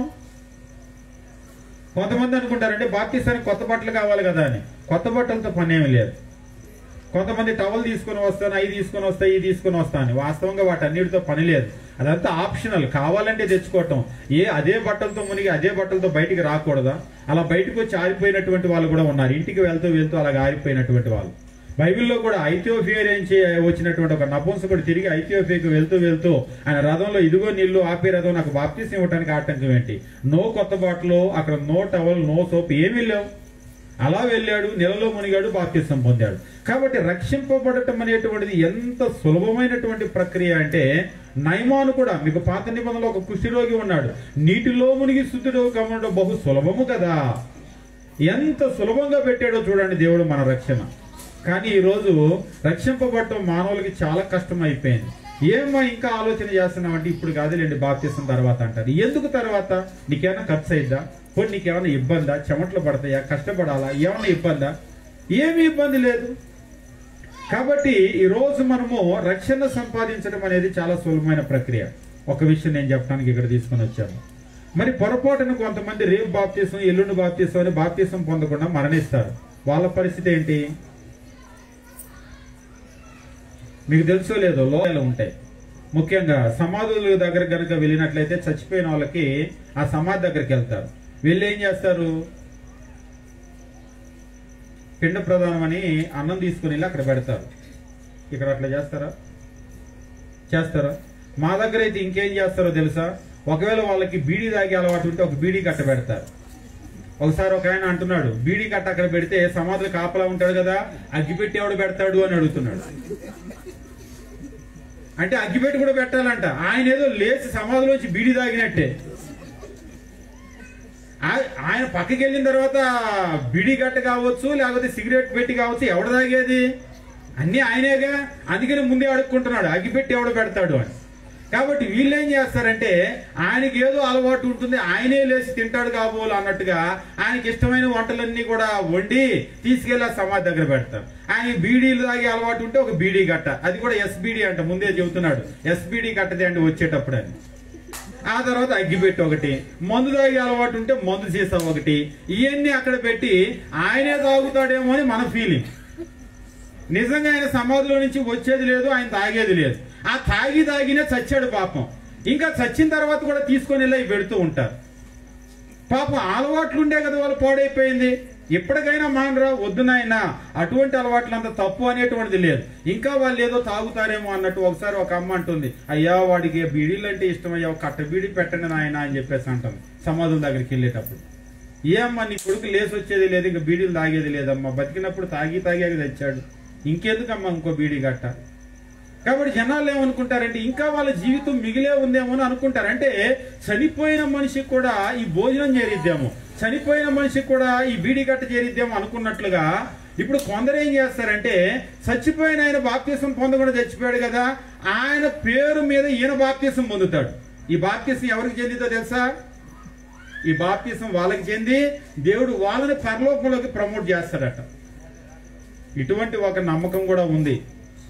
కొంతమంది అనుకుంటారంటే బాప్తిసానికి కొత్త బట్టలు కావాలి కదా అని. కొత్త బట్టలతో పని ఏమి లేదు. కొంతమంది టవల్ తీసుకొని వస్తాను, అవి తీసుకొని వస్తా, ఇవి తీసుకొని వస్తాను. వాస్తవంగా వాటన్నిటితో పని లేదు. అదంతా ఆప్షనల్. కావాలంటే తెచ్చుకోవటం. అదే బట్టలతో మునిగి అదే బట్టలతో బయటికి రాకూడదా? అలా బయటకు వచ్చి ఆరిపోయినటువంటి వాళ్ళు కూడా ఉన్నారు. ఇంటికి వెళ్తూ అలాగ ఆరిపోయినటువంటి వాళ్ళు. బైబిల్లో కూడా ఐథియోపియా నుంచి వచ్చినటువంటి ఒక నపుంసకుడు తిరిగి ఐథియోపియాకు వెళ్తూ ఆయన రథంలో ఇదిగో నీళ్లు ఆపే రథం, నాకు బాప్తిసం ఇవ్వడానికి ఆటంకం ఏంటి? నో కొత్త బాటలు, అక్కడ నో టవల్, నో సోప్, ఏమి లేవు. అలా వెళ్ళాడు, నెలలో మునిగాడు, బాప్తిసం పొందాడు. కాబట్టి రక్షింపబడటం అనేటువంటిది ఎంత సులభమైనటువంటి ప్రక్రియ అంటే, నయమాను కూడా, మీకు పాత నిబంధనలో ఒక కుష్ఠరోగి ఉన్నాడు, నీటిలో మునిగి శుద్ధుడు కమ్మడం బహు సులభము కదా. ఎంత సులభంగా పెట్టాడో చూడండి దేవుడు మన రక్షణ. కానీ ఈరోజు రక్షింపబడటం మానవులకి చాలా కష్టం అయిపోయింది. ఏమో ఇంకా ఆలోచన చేస్తున్నామంటే, ఇప్పుడు కాదులేండి బాప్తిసం తర్వాత అంటారు. ఎందుకు తర్వాత? నీకేమైనా ఖర్చు అయిద్దా? పోనీ నీకేమైనా ఇబ్బందా? చెమటలు పడతాయా? కష్టపడాలా? ఏమైనా ఇబ్బందా? ఏమి ఇబ్బంది లేదు. కాబట్టి ఈరోజు మనము రక్షణ సంపాదించడం అనేది చాలా సులభమైన ప్రక్రియ. ఒక విషయం నేను చెప్పడానికి ఇక్కడ తీసుకొని వచ్చాను. మరి పొరపాటున కొంతమంది రేపు బాప్తిసం, ఎల్లుండి బాప్తిసం అని బాప్తిసం పొందకుండా మరణిస్తారు. వాళ్ళ పరిస్థితి ఏంటి? మీకు తెలుసో లేదో, లోయాలు ఉంటాయి. ముఖ్యంగా సమాధుల దగ్గర కనుక వెళ్ళినట్లయితే చచ్చిపోయిన వాళ్ళకి ఆ సమాధి దగ్గరికి వెళ్తారు. వెళ్ళి ఏం చేస్తారు? పిండ ప్రదానం అని అన్నం తీసుకుని వెళ్ళి అక్కడ పెడతారు. ఇక్కడ అట్లా చేస్తారా? మా దగ్గర అయితే ఇంకేం చేస్తారో తెలుసా? ఒకవేళ వాళ్ళకి బీడీ తాగే అలవాటు ఉంటే ఒక బీడీ కట్ట పెడతారు. ఒకసారి ఒక ఆయన అంటున్నాడు, బీడీ కట్ట అక్కడ పెడితే సమాధులు కాపలా ఉంటాడు కదా, అగ్గిపెట్టి ఎవడు పెడతాడు అని అడుగుతున్నాడు. అంటే అగ్గిపెట్టి కూడా పెట్టాలంట. ఆయన ఏదో లేచి సమాధిలోంచి బీడీ తాగినట్టే. ఆయన పక్కకి వెళ్ళిన తర్వాత బీడీ గట్ట కావచ్చు, లేకపోతే సిగరెట్ పెట్టి కావచ్చు, ఎవడు తాగేది? అన్నీ ఆయనేగా. అందుకని ముందే అడుక్కుంటున్నాడు, అగ్గిపెట్టి ఎవడు పెడతాడు అని. కాబట్టి వీళ్ళు ఏం చేస్తారంటే ఆయనకి ఏదో అలవాటు ఉంటుంది, ఆయనే లేచి తింటాడు కాబోలు అన్నట్టుగా ఆయనకి ఇష్టమైన వంటలన్నీ కూడా వండి తీసుకెళ్లి సమాధి దగ్గర పెడతారు. ఆయన బీడీలు తాగే అలవాటు ఉంటే ఒక బీడీ గట్ట, అది కూడా ఎస్బీడీ అంట, ముందే చెబుతున్నాడు ఎస్బీడీ కట్టది అండి వచ్చేటప్పుడు అని. ఆ తర్వాత అగ్గిపెట్టి ఒకటి, మందు తాగే అలవాటు ఉంటే మందు సీసా ఒకటి, ఇవన్నీ అక్కడ పెట్టి ఆయనే తాగుతాడేమో అని మన ఫీలింగ్. నిజంగా ఆయన సమాధిలో నుంచి వచ్చేది లేదు, ఆయన తాగేది లేదు. ఆ తాగినే చచ్చాడు పాపం. ఇంకా చచ్చిన తర్వాత కూడా తీసుకొని వెళ్ళి పెడుతూ ఉంటారు. పాపం అలవాట్లు ఉండే కదా వాళ్ళు పాడైపోయింది. ఎప్పటికైనా మానరా వద్దు నాయనా, అటువంటి అలవాట్లు అంత తప్పు అనేటువంటిది లేదు. ఇంకా వాళ్ళు ఏదో తాగుతారేమో అన్నట్టు ఒకసారి ఒక అమ్మ అంటుంది, అయ్యా వాడికి బీడీలు అంటే ఇష్టం అయ్యా, ఒక కట్ట బీడీ పెట్టండి నాయన అని చెప్పేసి అంటాం సమాధుల దగ్గరికి వెళ్ళేటప్పుడు. ఏ అమ్మ నీ కొడుకు లేసి వచ్చేది లేదు, ఇంకా బీడీలు తాగేది లేదమ్మా, బతికినప్పుడు తాగి తెచ్చాడు, ఇంకెందుకమ్మా ఇంకో బీడీ గట్ట. కాబట్టి జనాలు ఏమనుకుంటారంటే ఇంకా వాళ్ళ జీవితం మిగిలే ఉందేమో అని అనుకుంటారు. అంటే చనిపోయిన మనిషికి కూడా ఈ భోజనం చేరిద్దాము, చనిపోయిన మనిషికి కూడా ఈ బీడీ గట్ట చేరిద్దాము అనుకున్నట్లుగా ఇప్పుడు కొందరు ఏం చేస్తారంటే చచ్చిపోయిన ఆయన బాప్తీసం పొందకుండా చచ్చిపోయాడు కదా, ఆయన పేరు మీద ఈయన బాప్తీసం పొందుతాడు. ఈ బాప్తీసం ఎవరికి చెందిందో తెలుసా? ఈ బాప్తీసం వాళ్ళకి చెంది దేవుడు వాళ్ళని పరలోకంలోకి ప్రమోట్ చేస్తాడట. ఇటువంటి ఒక నమ్మకం కూడా ఉంది.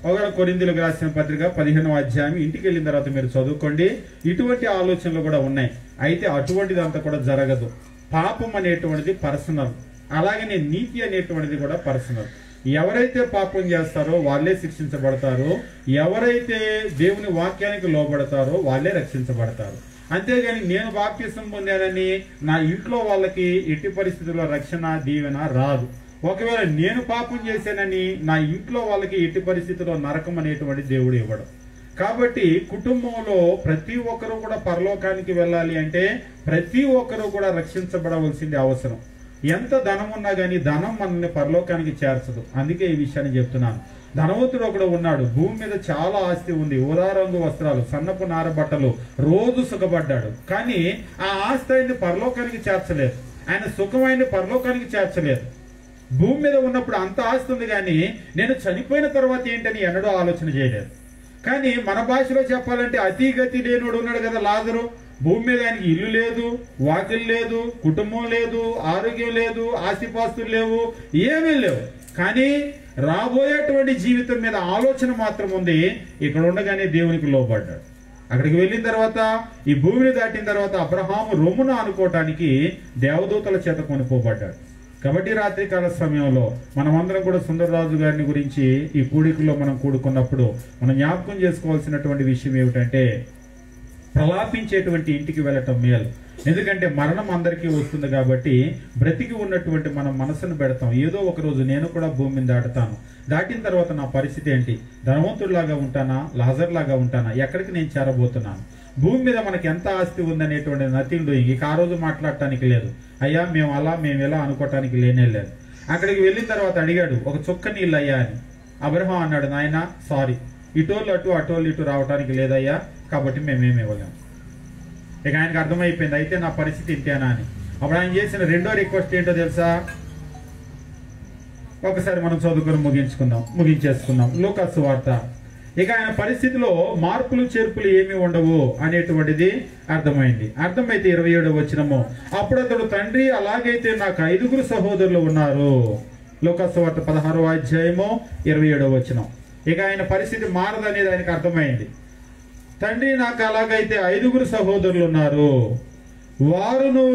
ఒకవేళ కొరింథీయులకు రాసిన పత్రిక 15వ అధ్యాయం ఇంటికి వెళ్ళిన తర్వాత మీరు చదువుకోండి, ఇటువంటి ఆలోచనలు కూడా ఉన్నాయి. అయితే అటువంటిది అంతా కూడా జరగదు. పాపం అనేటువంటిది పర్సనల్, అలాగనే నీతి అనేటువంటిది కూడా పర్సనల్. ఎవరైతే పాపం చేస్తారో వాళ్ళే శిక్షించబడతారు, ఎవరైతే దేవుని వాక్యానికి లోబడతారో వాళ్ళే రక్షించబడతారు. అంతేగాని నేను బాప్తిసం పొందానని నా ఇంట్లో వాళ్ళకి ఎట్టి పరిస్థితుల్లో రక్షణ దీవెన రాదు. ఒకవేళ నేను పాపం చేశానని నా ఇంట్లో వాళ్ళకి ఎట్టి పరిస్థితుల్లో నరకం అనేటువంటి దేవుడు ఇవ్వడు. కాబట్టి కుటుంబంలో ప్రతి ఒక్కరూ కూడా పరలోకానికి వెళ్ళాలి అంటే ప్రతి ఒక్కరూ కూడా రక్షించబడవలసింది అవసరం. ఎంత ధనం ఉన్నా గానీ ధనం మనల్ని పరలోకానికి చేర్చదు. అందుకే ఈ విషయాన్ని చెప్తున్నాను. ధనవంతుడు ఒకడు ఉన్నాడు, భూమి మీద చాలా ఆస్తి ఉంది, ఊదా రంగు వస్త్రాలు, సన్నపు నార బట్టలు, రోజు సుఖపడ్డాడు. కానీ ఆ ఆస్తి ఆయన్ని పరలోకానికి చేర్చలేదు, ఆయన సుఖమైంది పరలోకానికి చేర్చలేదు. భూమి మీద ఉన్నప్పుడు అంత ఆస్తి ఉంది కానీ నేను చనిపోయిన తర్వాత ఏంటని ఎన్నడూ ఆలోచన చేయలేదు. కానీ మన భాషలో చెప్పాలంటే అతిగతి లేనుడు ఉన్నాడు కదా లాజరు. భూమి మీద ఆయనకి ఇల్లు లేదు, వాకిలు లేదు, కుటుంబం లేదు, ఆరోగ్యం లేదు, ఆస్తిపాస్తులు లేవు, ఏమీ లేవు. కానీ రాబోయేటువంటి జీవితం మీద ఆలోచన మాత్రం ఉంది. ఇక్కడ ఉండగానే దేవునికి లోబడ్డాడు. అక్కడికి వెళ్ళిన తర్వాత ఈ భూమిని దాటిన తర్వాత అబ్రహాము రొమ్మున అనుకోవటానికి దేవదూతల చేత కొనుక్కోబడ్డాడు. కాబట్టి రాత్రికాల సమయంలో మనమందరం కూడా సుందరరాజు గారిని గురించి ఈ కూడికలో మనం కూడుకున్నప్పుడు మనం జ్ఞాపకం చేసుకోవాల్సినటువంటి విషయం ఏమిటంటే ప్రలాపించేటువంటి ఇంటికి వెళ్ళటం మేలు. ఎందుకంటే మరణం అందరికీ వస్తుంది కాబట్టి బ్రతికి ఉన్నటువంటి మనం మనసును పెడతాం, ఏదో ఒక రోజు నేను కూడా భూమిని దాటుతాను, దాటిన తర్వాత నా పరిస్థితి ఏంటి, ధనవంతుడిలాగా ఉంటానా, లాజర్ లాగా ఉంటానా, ఎక్కడికి నేను చేరబోతున్నాను. భూమి మీద మనకి ఎంత ఆస్తి ఉందనేటువంటి నథింగ్ డూయింగ్. ఇక ఆ రోజు మాట్లాడటానికి లేదు, అయ్యా మేము ఇలా అనుకోవటానికి లేనే లేదు. అక్కడికి వెళ్ళిన తర్వాత అడిగాడు, ఒక చుక్క నీళ్ళు అయ్యా అని. అబ్రహాం అన్నాడు, నాయన సారీ, ఇటోళ్ళు అటు అటోళ్ళు ఇటు రావటానికి లేదయ్యా, కాబట్టి మేమేమి ఇవ్వలేము. ఇక ఆయనకు అర్థమైపోయింది, అయితే నా పరిస్థితి ఇంతేనా అని. అప్పుడు ఆయన చేసిన రెండో రిక్వెస్ట్ ఏంటో తెలుసా? ఒకసారి మనం చదువుకొని ముగించేసుకుందాం. లూకా సువార్త. ఇక ఆయన పరిస్థితిలో మార్పులు చేర్పులు ఏమి ఉండవు అనేటువంటిది అర్థమైంది. అర్థమైతే 27వ వచనము, అప్పుడు అతడు తండ్రి అలాగైతే నాకు 5 సహోదరులు ఉన్నారు. లూకా సువార్త 16వ అధ్యాయము 27వ వచనం. ఇక ఆయన పరిస్థితి మారదనేది ఆయనకు అర్థమైంది. తండ్రి నాకు అలాగైతే 5 సహోదరులు ఉన్నారు, వారును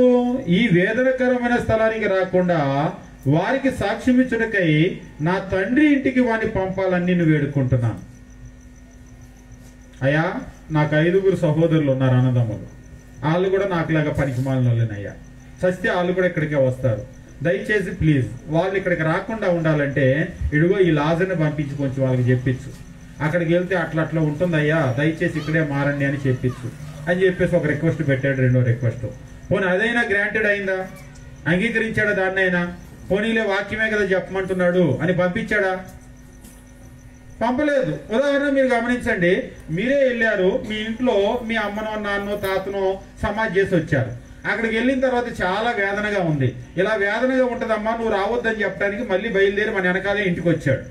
ఈ వేదనకరమైన స్థలానికి రాకుండా వారికి సాక్ష్యమిచ్చుటకై నా తండ్రి ఇంటికి వాడిని పంపాలని నేను వేడుకుంటున్నాను. అయ్యా నాకు 5 సహోదరులు ఉన్నారు, అన్నదమ్ములు, వాళ్ళు కూడా నాకులాగా పనికిమాలిన వాళ్ళనయ్యా, చస్తే వాళ్ళు కూడా ఇక్కడికే వస్తారు, దయచేసి ప్లీజ్ వాళ్ళు ఇక్కడికి రాకుండా ఉండాలంటే ఇదిగో ఈ లాజర్ని పంపించి కొంచెం వాళ్ళకి చెప్పించు, అక్కడికి వెళ్తే అట్లా ఉంటుందయ్యా, దయచేసి ఇక్కడే మారండి అని చెప్పించు అని చెప్పేసి ఒక రిక్వెస్ట్ పెట్టాడు. రెండో రిక్వెస్ట్, పోనీ అదైనా గ్రాంటెడ్ అయిందా, అంగీకరించాడా దాన్నైనా? పోనీలే వాక్యమే కదా చెప్పమంటున్నాడు అని పంపించాడా? పంపలేదు. ఉదాహరణ మీరు గమనించండి, మీరే వెళ్ళారు, మీ ఇంట్లో మీ అమ్మనో నాన్నో తాతనో సమాధి చేసి వచ్చారు. అక్కడికి వెళ్ళిన తర్వాత చాలా వేదనగా ఉంది, ఇలా వేదనగా ఉంటదమ్మా నువ్వు రావద్దని చెప్పడానికి మళ్ళీ బయలుదేరి మన వెనకాలే ఇంటికి వచ్చాడు.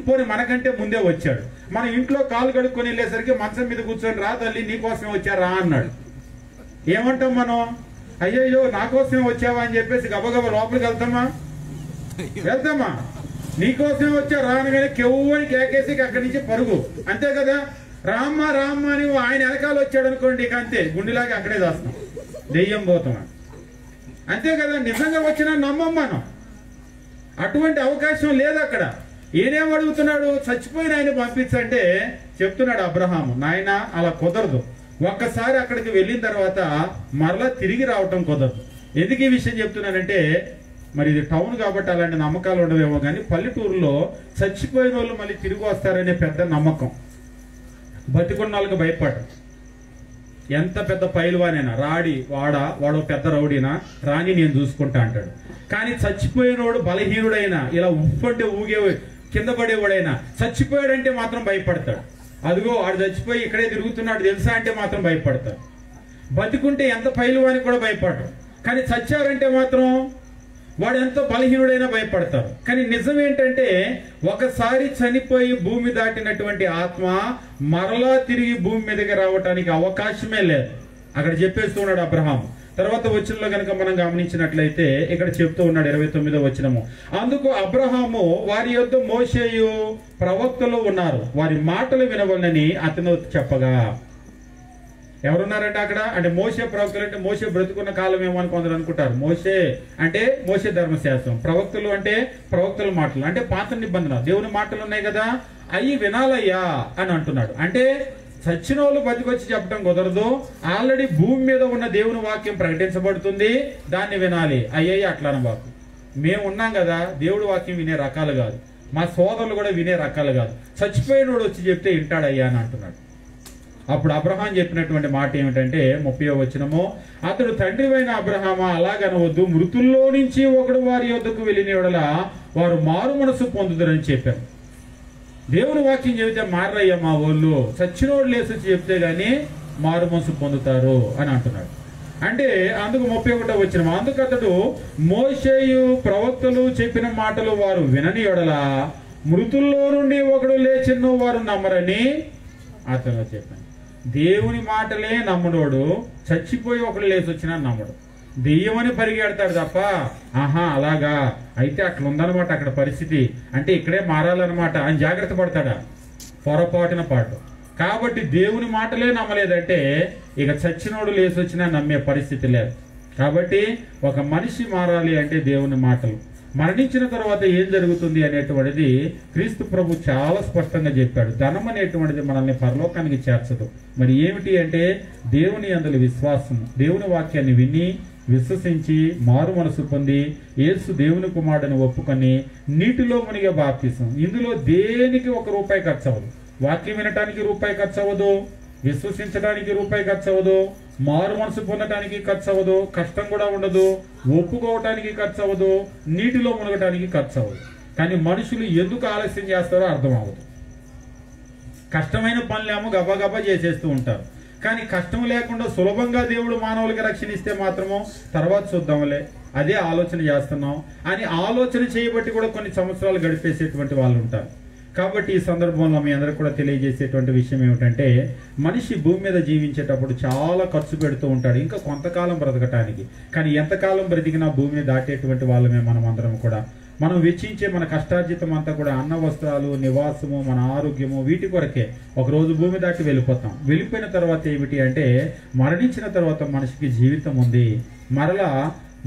పోనీ మనకంటే ముందే వచ్చాడు. మన ఇంట్లో కాలు కడుక్కొని వెళ్ళేసరికి మంచం మీద కూర్చొని రా తల్లి నీకోసమే వచ్చారా అన్నాడు. ఏమంటాం మనం? అయ్యయ్యో నా కోసమే వచ్చావా అని చెప్పేసి గబగబా లోపలికి వెళ్తామా? నీకోసమే వచ్చా రానగానే కెవ్వని కేకేసి అక్కడి నుంచి పరుగు, అంతే కదా. రామ్మ రామ్మ అని ఆయన వెనకాల వచ్చాడు అనుకోండి, ఇక అంతే గుండెలాగా అక్కడే దాస్తాం, దెయ్యం పోతాం, అంతే కదా. నిజంగా వచ్చినా నమ్మం మనం, అటువంటి అవకాశం లేదు అక్కడ. ఈయనేం అడుగుతున్నాడు? చచ్చిపోయిన ఆయన పంపించంటే చెప్తున్నాడు అబ్రహాము, నాయన అలా కుదరదు. ఒక్కసారి అక్కడికి వెళ్ళిన తర్వాత మరలా తిరిగి రావటం కుదరదు. ఎందుకు ఈ విషయం చెప్తున్నానంటే, మరి ఇది టౌన్ కాబట్టి అలాంటి నమ్మకాలు ఉండవేమో కానీ పల్లెటూరులో చచ్చిపోయిన వాళ్ళు మళ్ళీ తిరిగి వస్తారనే పెద్ద నమ్మకం. బతికున్న వాళ్ళకి భయపడ్డ, ఎంత పెద్ద పైలువానైనా రాడి వాడో పెద్ద రౌడీనా రాని నేను చూసుకుంటా అంటాడు. కానీ చచ్చిపోయినోడు బలహీనుడైనా ఇలా ఉప్పంటే ఊగే కింద పడేవాడైనా చచ్చిపోయాడంటే మాత్రం భయపడతాడు. అదిగో వాడు చచ్చిపోయి ఇక్కడే తిరుగుతున్నాడు తెలుసా అంటే మాత్రం భయపడతాడు. బతికుంటే ఎంత పైలువానికి కూడా భయపడరు, కానీ చచ్చారంటే మాత్రం వాడు ఎంతో బలహీనుడైనా భయపడతారు. కానీ నిజం ఏంటంటే, ఒకసారి చనిపోయి భూమి దాటినటువంటి ఆత్మ మరలా తిరిగి భూమి మీదకి రావటానికి అవకాశమే లేదు. అక్కడ చెప్పేస్తున్నాడు అబ్రహాం. తర్వాత వచనంలో కనుక మనం గమనించినట్లయితే ఇక్కడ చెప్తూ ఉన్నాడు 29వ వచనము, అందుకు అబ్రహాము వారి యొద్ద మోషేయు ప్రవక్తలు ఉన్నారు, వారి మాటలు వినవలనని అతను చెప్పగా. ఎవరున్నారంటే అక్కడ? అంటే మోషే ప్రవక్తలు అంటే మోషే బ్రతుకున్న కాలం ఏమో అని కొందరు అనుకుంటారు. మోషే అంటే మోషే ధర్మశాస్త్రం, ప్రవక్తలు అంటే ప్రవక్తల మాటలు, అంటే పాత నిబంధన దేవుని మాటలు ఉన్నాయి కదా, అవి వినాలయ్యా అని అంటున్నాడు. అంటే చచ్చిన వాళ్ళు బతికొచ్చి చెప్పడం కుదరదు, ఆల్రెడీ భూమి మీద ఉన్న దేవుని వాక్యం ప్రకటించబడుతుంది, దాన్ని వినాలి. అయ్యయ్య అట్లా అనబాకు, మేము ఉన్నాం కదా, దేవుడి వాక్యం వినే రకాలు కాదు, మా సోదరులు కూడా వినే రకాలు కాదు, చచ్చిపోయినోడు వచ్చి చెప్తే వింటాడయ్యా అని అంటున్నాడు. అప్పుడు అబ్రహాం చెప్పినటువంటి మాట ఏమిటంటే 30వ వచనము, అతడు తండ్రివైన అబ్రహామా అలాగనవద్దు, మృతుల్లో నుంచి ఒకడు వారి యొద్దకు వెళ్ళిన యెడల వారు మారు మనసు పొందుతారని చెప్పారు. దేవుని వాక్యం చెబితే మారయ్యా మా వాళ్ళు, చచ్చినోడు లేసి చెప్తే గాని మారు మనసు పొందుతారు అని అంటున్నాడు. అంటే అందుకు 31వ వచనం, అందుకు అతడు మోషేయు ప్రవక్తలు చెప్పిన మాటలు వారు వినని యెడల మృతుల్లో నుండి ఒకడు లేచినో వారు నమ్మరని అతను చెప్పాను. దేవుని మాటలే నమ్మడోడు చచ్చిపోయి ఒకడు లేచి వచ్చినా నమ్మడు, దెయ్యమని పరిగెడతాడు తప్ప ఆహా అలాగా అయితే అట్లా ఉందన్నమాట అక్కడ పరిస్థితి, అంటే ఇక్కడే మారాలన్నమాట అని జాగ్రత్త పడతాడా? పొరపాటున పాటు. కాబట్టి దేవుని మాటలే నమ్మలేదంటే ఇక చచ్చినోడు లేచి వచ్చినా నమ్మే పరిస్థితి లేదు. కాబట్టి ఒక మనిషి మారాలి అంటే దేవుని మాటలు. మరణించిన తర్వాత ఏం జరుగుతుంది అనేటువంటిది క్రీస్తు ప్రభు చాలా స్పష్టంగా చెప్పాడు. ధనం అనేటువంటిది మనల్ని పరలోకానికి చేర్చదు. మరి ఏమిటి అంటే దేవుని యందు విశ్వాసం, దేవుని వాక్యాన్ని విని విశ్వసించి మారు మనసు పొంది యేసు దేవుని కుమారుడని ఒప్పుకొని నీటిలో మునిగే బాప్తిసం. ఇందులో దేనికి ₹1 ఖర్చు అవ్వదు. వాక్యం వినటానికి ₹1 ఖర్చు అవ్వదు, విశ్వసించడానికి ₹1 ఖర్చు అవ్వదు, మారు మనసు పొందటానికి ఖర్చు అవ్వదు, కష్టం కూడా ఉండదు, ఒప్పుకోవటానికి ఖర్చు అవ్వదు, నీటిలో మునగటానికి ఖర్చు అవ్వదు. కానీ మనుషులు ఎందుకు ఆలస్యం చేస్తారో అర్థం అవ్వదు. కష్టమైన పనులేమో గబగబా చేసేస్తూ ఉంటారు. కానీ కష్టం లేకుండా సులభంగా దేవుడు మానవులకి రక్షణ ఇస్తే మాత్రమో తర్వాత చూద్దాంలే, అదే ఆలోచన చేస్తున్నాం అని ఆలోచన చేయబట్టి కూడా కొన్ని సంవత్సరాలు గడిపేసేటువంటి వాళ్ళు ఉంటారు. కాబట్టి ఈ సందర్భంలో మీ అందరికి కూడా తెలియజేసేటువంటి విషయం ఏమిటంటే, మనిషి భూమి మీద జీవించేటప్పుడు చాలా ఖర్చు పెడుతూ ఉంటాడు ఇంకా కొంతకాలం బ్రతకటానికి. కానీ ఎంతకాలం బ్రతికినా భూమిని దాటేటువంటి వాళ్ళమే మనం అందరం కూడా. మనం వెచ్చించే మన కష్టార్జితం అంతా కూడా అన్న వస్త్రాలు, నివాసము, మన ఆరోగ్యము, వీటి కొరకే. ఒకరోజు భూమి దాటి వెళ్ళిపోతాం. వెళ్ళిపోయిన తర్వాత ఏమిటి అంటే, మరణించిన తర్వాత మనిషికి జీవితం ఉంది, మరలా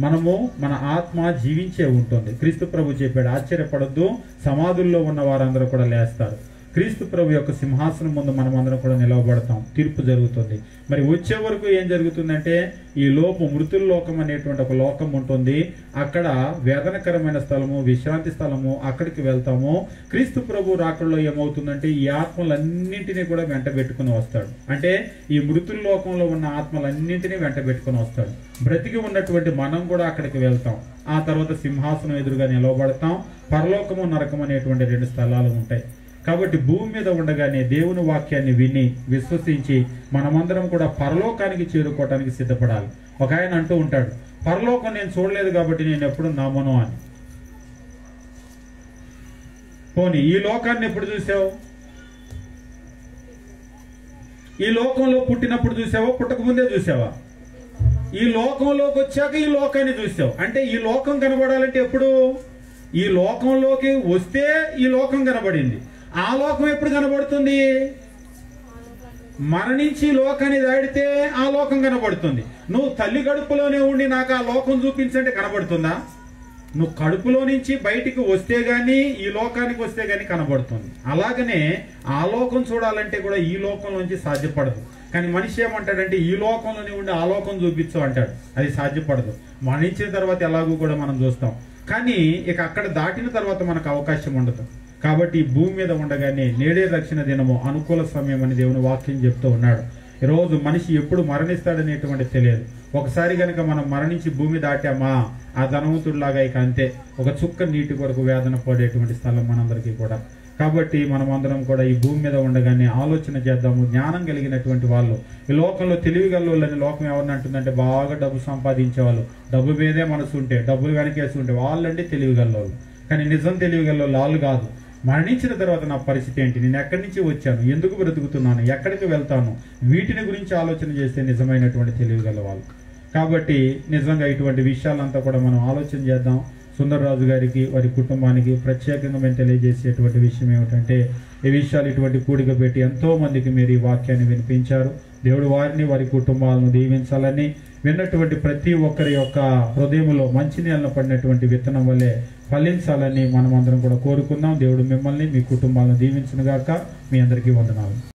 మనము మన ఆత్మ జీవించే ఉంటుంది. క్రీస్తు ప్రభు చెప్పాడు, ఆశ్చర్యపడొద్దు, సమాధుల్లో ఉన్న వారందరూ కూడా లేస్తారు. క్రీస్తు ప్రభు యొక్క సింహాసనం ముందు మనం అందరం కూడా నిలవబడతాం, తీర్పు జరుగుతుంది. మరి వచ్చే వరకు ఏం జరుగుతుందంటే, ఈ మృతుల లోకం అనేటువంటి ఒక లోకం ఉంటుంది. అక్కడ వేదనకరమైన స్థలము, విశ్రాంతి స్థలము, అక్కడికి వెళ్తాము. క్రీస్తు ప్రభు రాకడలో ఏమవుతుందంటే, ఈ ఆత్మలన్నింటినీ కూడా వెంట పెట్టుకుని వస్తాడు. అంటే ఈ మృతుల లోకంలో ఉన్న ఆత్మలన్నింటినీ వెంట పెట్టుకుని వస్తాడు. బ్రతికి ఉన్నటువంటి మనం కూడా అక్కడికి వెళ్తాం. ఆ తర్వాత సింహాసనం ఎదురుగా నిలవబడతాం. పరలోకము, నరకం అనేటువంటి 2 స్థలాలు ఉంటాయి. కాబట్టి భూమి మీద ఉండగానే దేవుని వాక్యాన్ని విని విశ్వసించి మనమందరం కూడా పరలోకానికి చేరుకోవటానికి సిద్ధపడాలి. ఒక ఆయన అంటూ ఉంటాడు, పరలోకం నేను చూడలేదు కాబట్టి నేను ఎప్పుడు నమ్మను అని. పోనీ ఈ లోకాన్ని ఎప్పుడు చూసావు? ఈ లోకంలో పుట్టినప్పుడు చూసావా, పుట్టక ముందే చూసావా? ఈ లోకంలోకి వచ్చాక ఈ లోకాన్ని చూసావు. అంటే ఈ లోకం కనబడాలంటే ఎప్పుడు? ఈ లోకంలోకి వస్తే ఈ లోకం కనబడింది. ఆ లోకం ఎప్పుడు కనబడుతుంది? మరణించి లోకాన్ని దాడితే ఆ లోకం కనబడుతుంది. నువ్వు తల్లి కడుపులోనే ఉండి నాకు ఆ లోకం చూపించంటే కనబడుతుందా? నువ్వు కడుపులో నుంచి బయటికి వస్తే గానీ ఈ లోకానికి వస్తే గానీ కనబడుతుంది. అలాగనే ఆ లోకం చూడాలంటే కూడా ఈ లోకం నుంచి సాధ్యపడదు. కానీ మనిషి ఏమంటాడంటే ఈ లోకంలోనే ఉండి ఆ లోకం చూపించు అంటాడు. అది సాధ్యపడదు. మరణించిన తర్వాత ఎలాగూ కూడా మనం చూస్తాం. కానీ ఇక అక్కడ దాటిన తర్వాత మనకు అవకాశం ఉండదు. కాబట్టి ఈ భూమి మీద ఉండగానే నేడే రక్షణ దినము, అనుకూల సమయం అని దేవుని వాక్యం చెప్తూ ఉన్నాడు. ఈరోజు మనిషి ఎప్పుడు మరణిస్తాడనేటువంటి తెలియదు. ఒకసారి గనక మనం మరణించి భూమి దాటామా ఆ ధనవంతుడిలాగా ఇక అంతే, ఒక చుక్క నీటి కొరకు వేదన పడేటువంటి స్థలం మనందరికీ కూడా. కాబట్టి మనం అందరం కూడా ఈ భూమి మీద ఉండగానే ఆలోచన చేద్దాము. జ్ఞానం కలిగినటువంటి వాళ్ళు, ఈ లోకంలో తెలివిగల్లోళ్ళని లోకం ఎవరిని అంటుందంటే బాగా డబ్బు సంపాదించే వాళ్ళు, డబ్బు మీదే మనసు ఉంటే, డబ్బులు వెనకేసి ఉంటే వాళ్ళంటే తెలివిగల్లోళ్ళు. కానీ నిజం తెలివిగల్లోళ్ళు వాళ్ళు కాదు. మరణించిన తర్వాత నా పరిస్థితి ఏంటి, నేను ఎక్కడి నుంచి వచ్చాను, ఎందుకు బ్రతుకుతున్నాను, ఎక్కడికి వెళ్తాను, వీటిని గురించి ఆలోచన చేస్తే నిజమైనటువంటి తెలివిగల వాళ్ళు. కాబట్టి నిజంగా ఇటువంటి విషయాలంతా కూడా మనం ఆలోచన చేద్దాం. సుందరరాజు గారికి వారి కుటుంబానికి ప్రత్యేకంగా మేము తెలియజేసేటువంటి విషయం ఏమిటంటే, ఈ విషయాలు ఇటువంటి కూడిక పెట్టి ఎంతో మందికి మీరు ఈ వాక్యాన్ని వినిపించారు. దేవుడు వారిని వారి కుటుంబాలను దీవించాలని, విన్నటువంటి ప్రతి ఒక్కరి యొక్క హృదయంలో మంచి నేలను పడినటువంటి విత్తనం వల్లే ఫలించాలని మనం అందరం కూడా కోరుకుందాం. దేవుడు మిమ్మల్ని మీ కుటుంబాలను దీవించును గాక. మీ అందరికీ వందనాలు.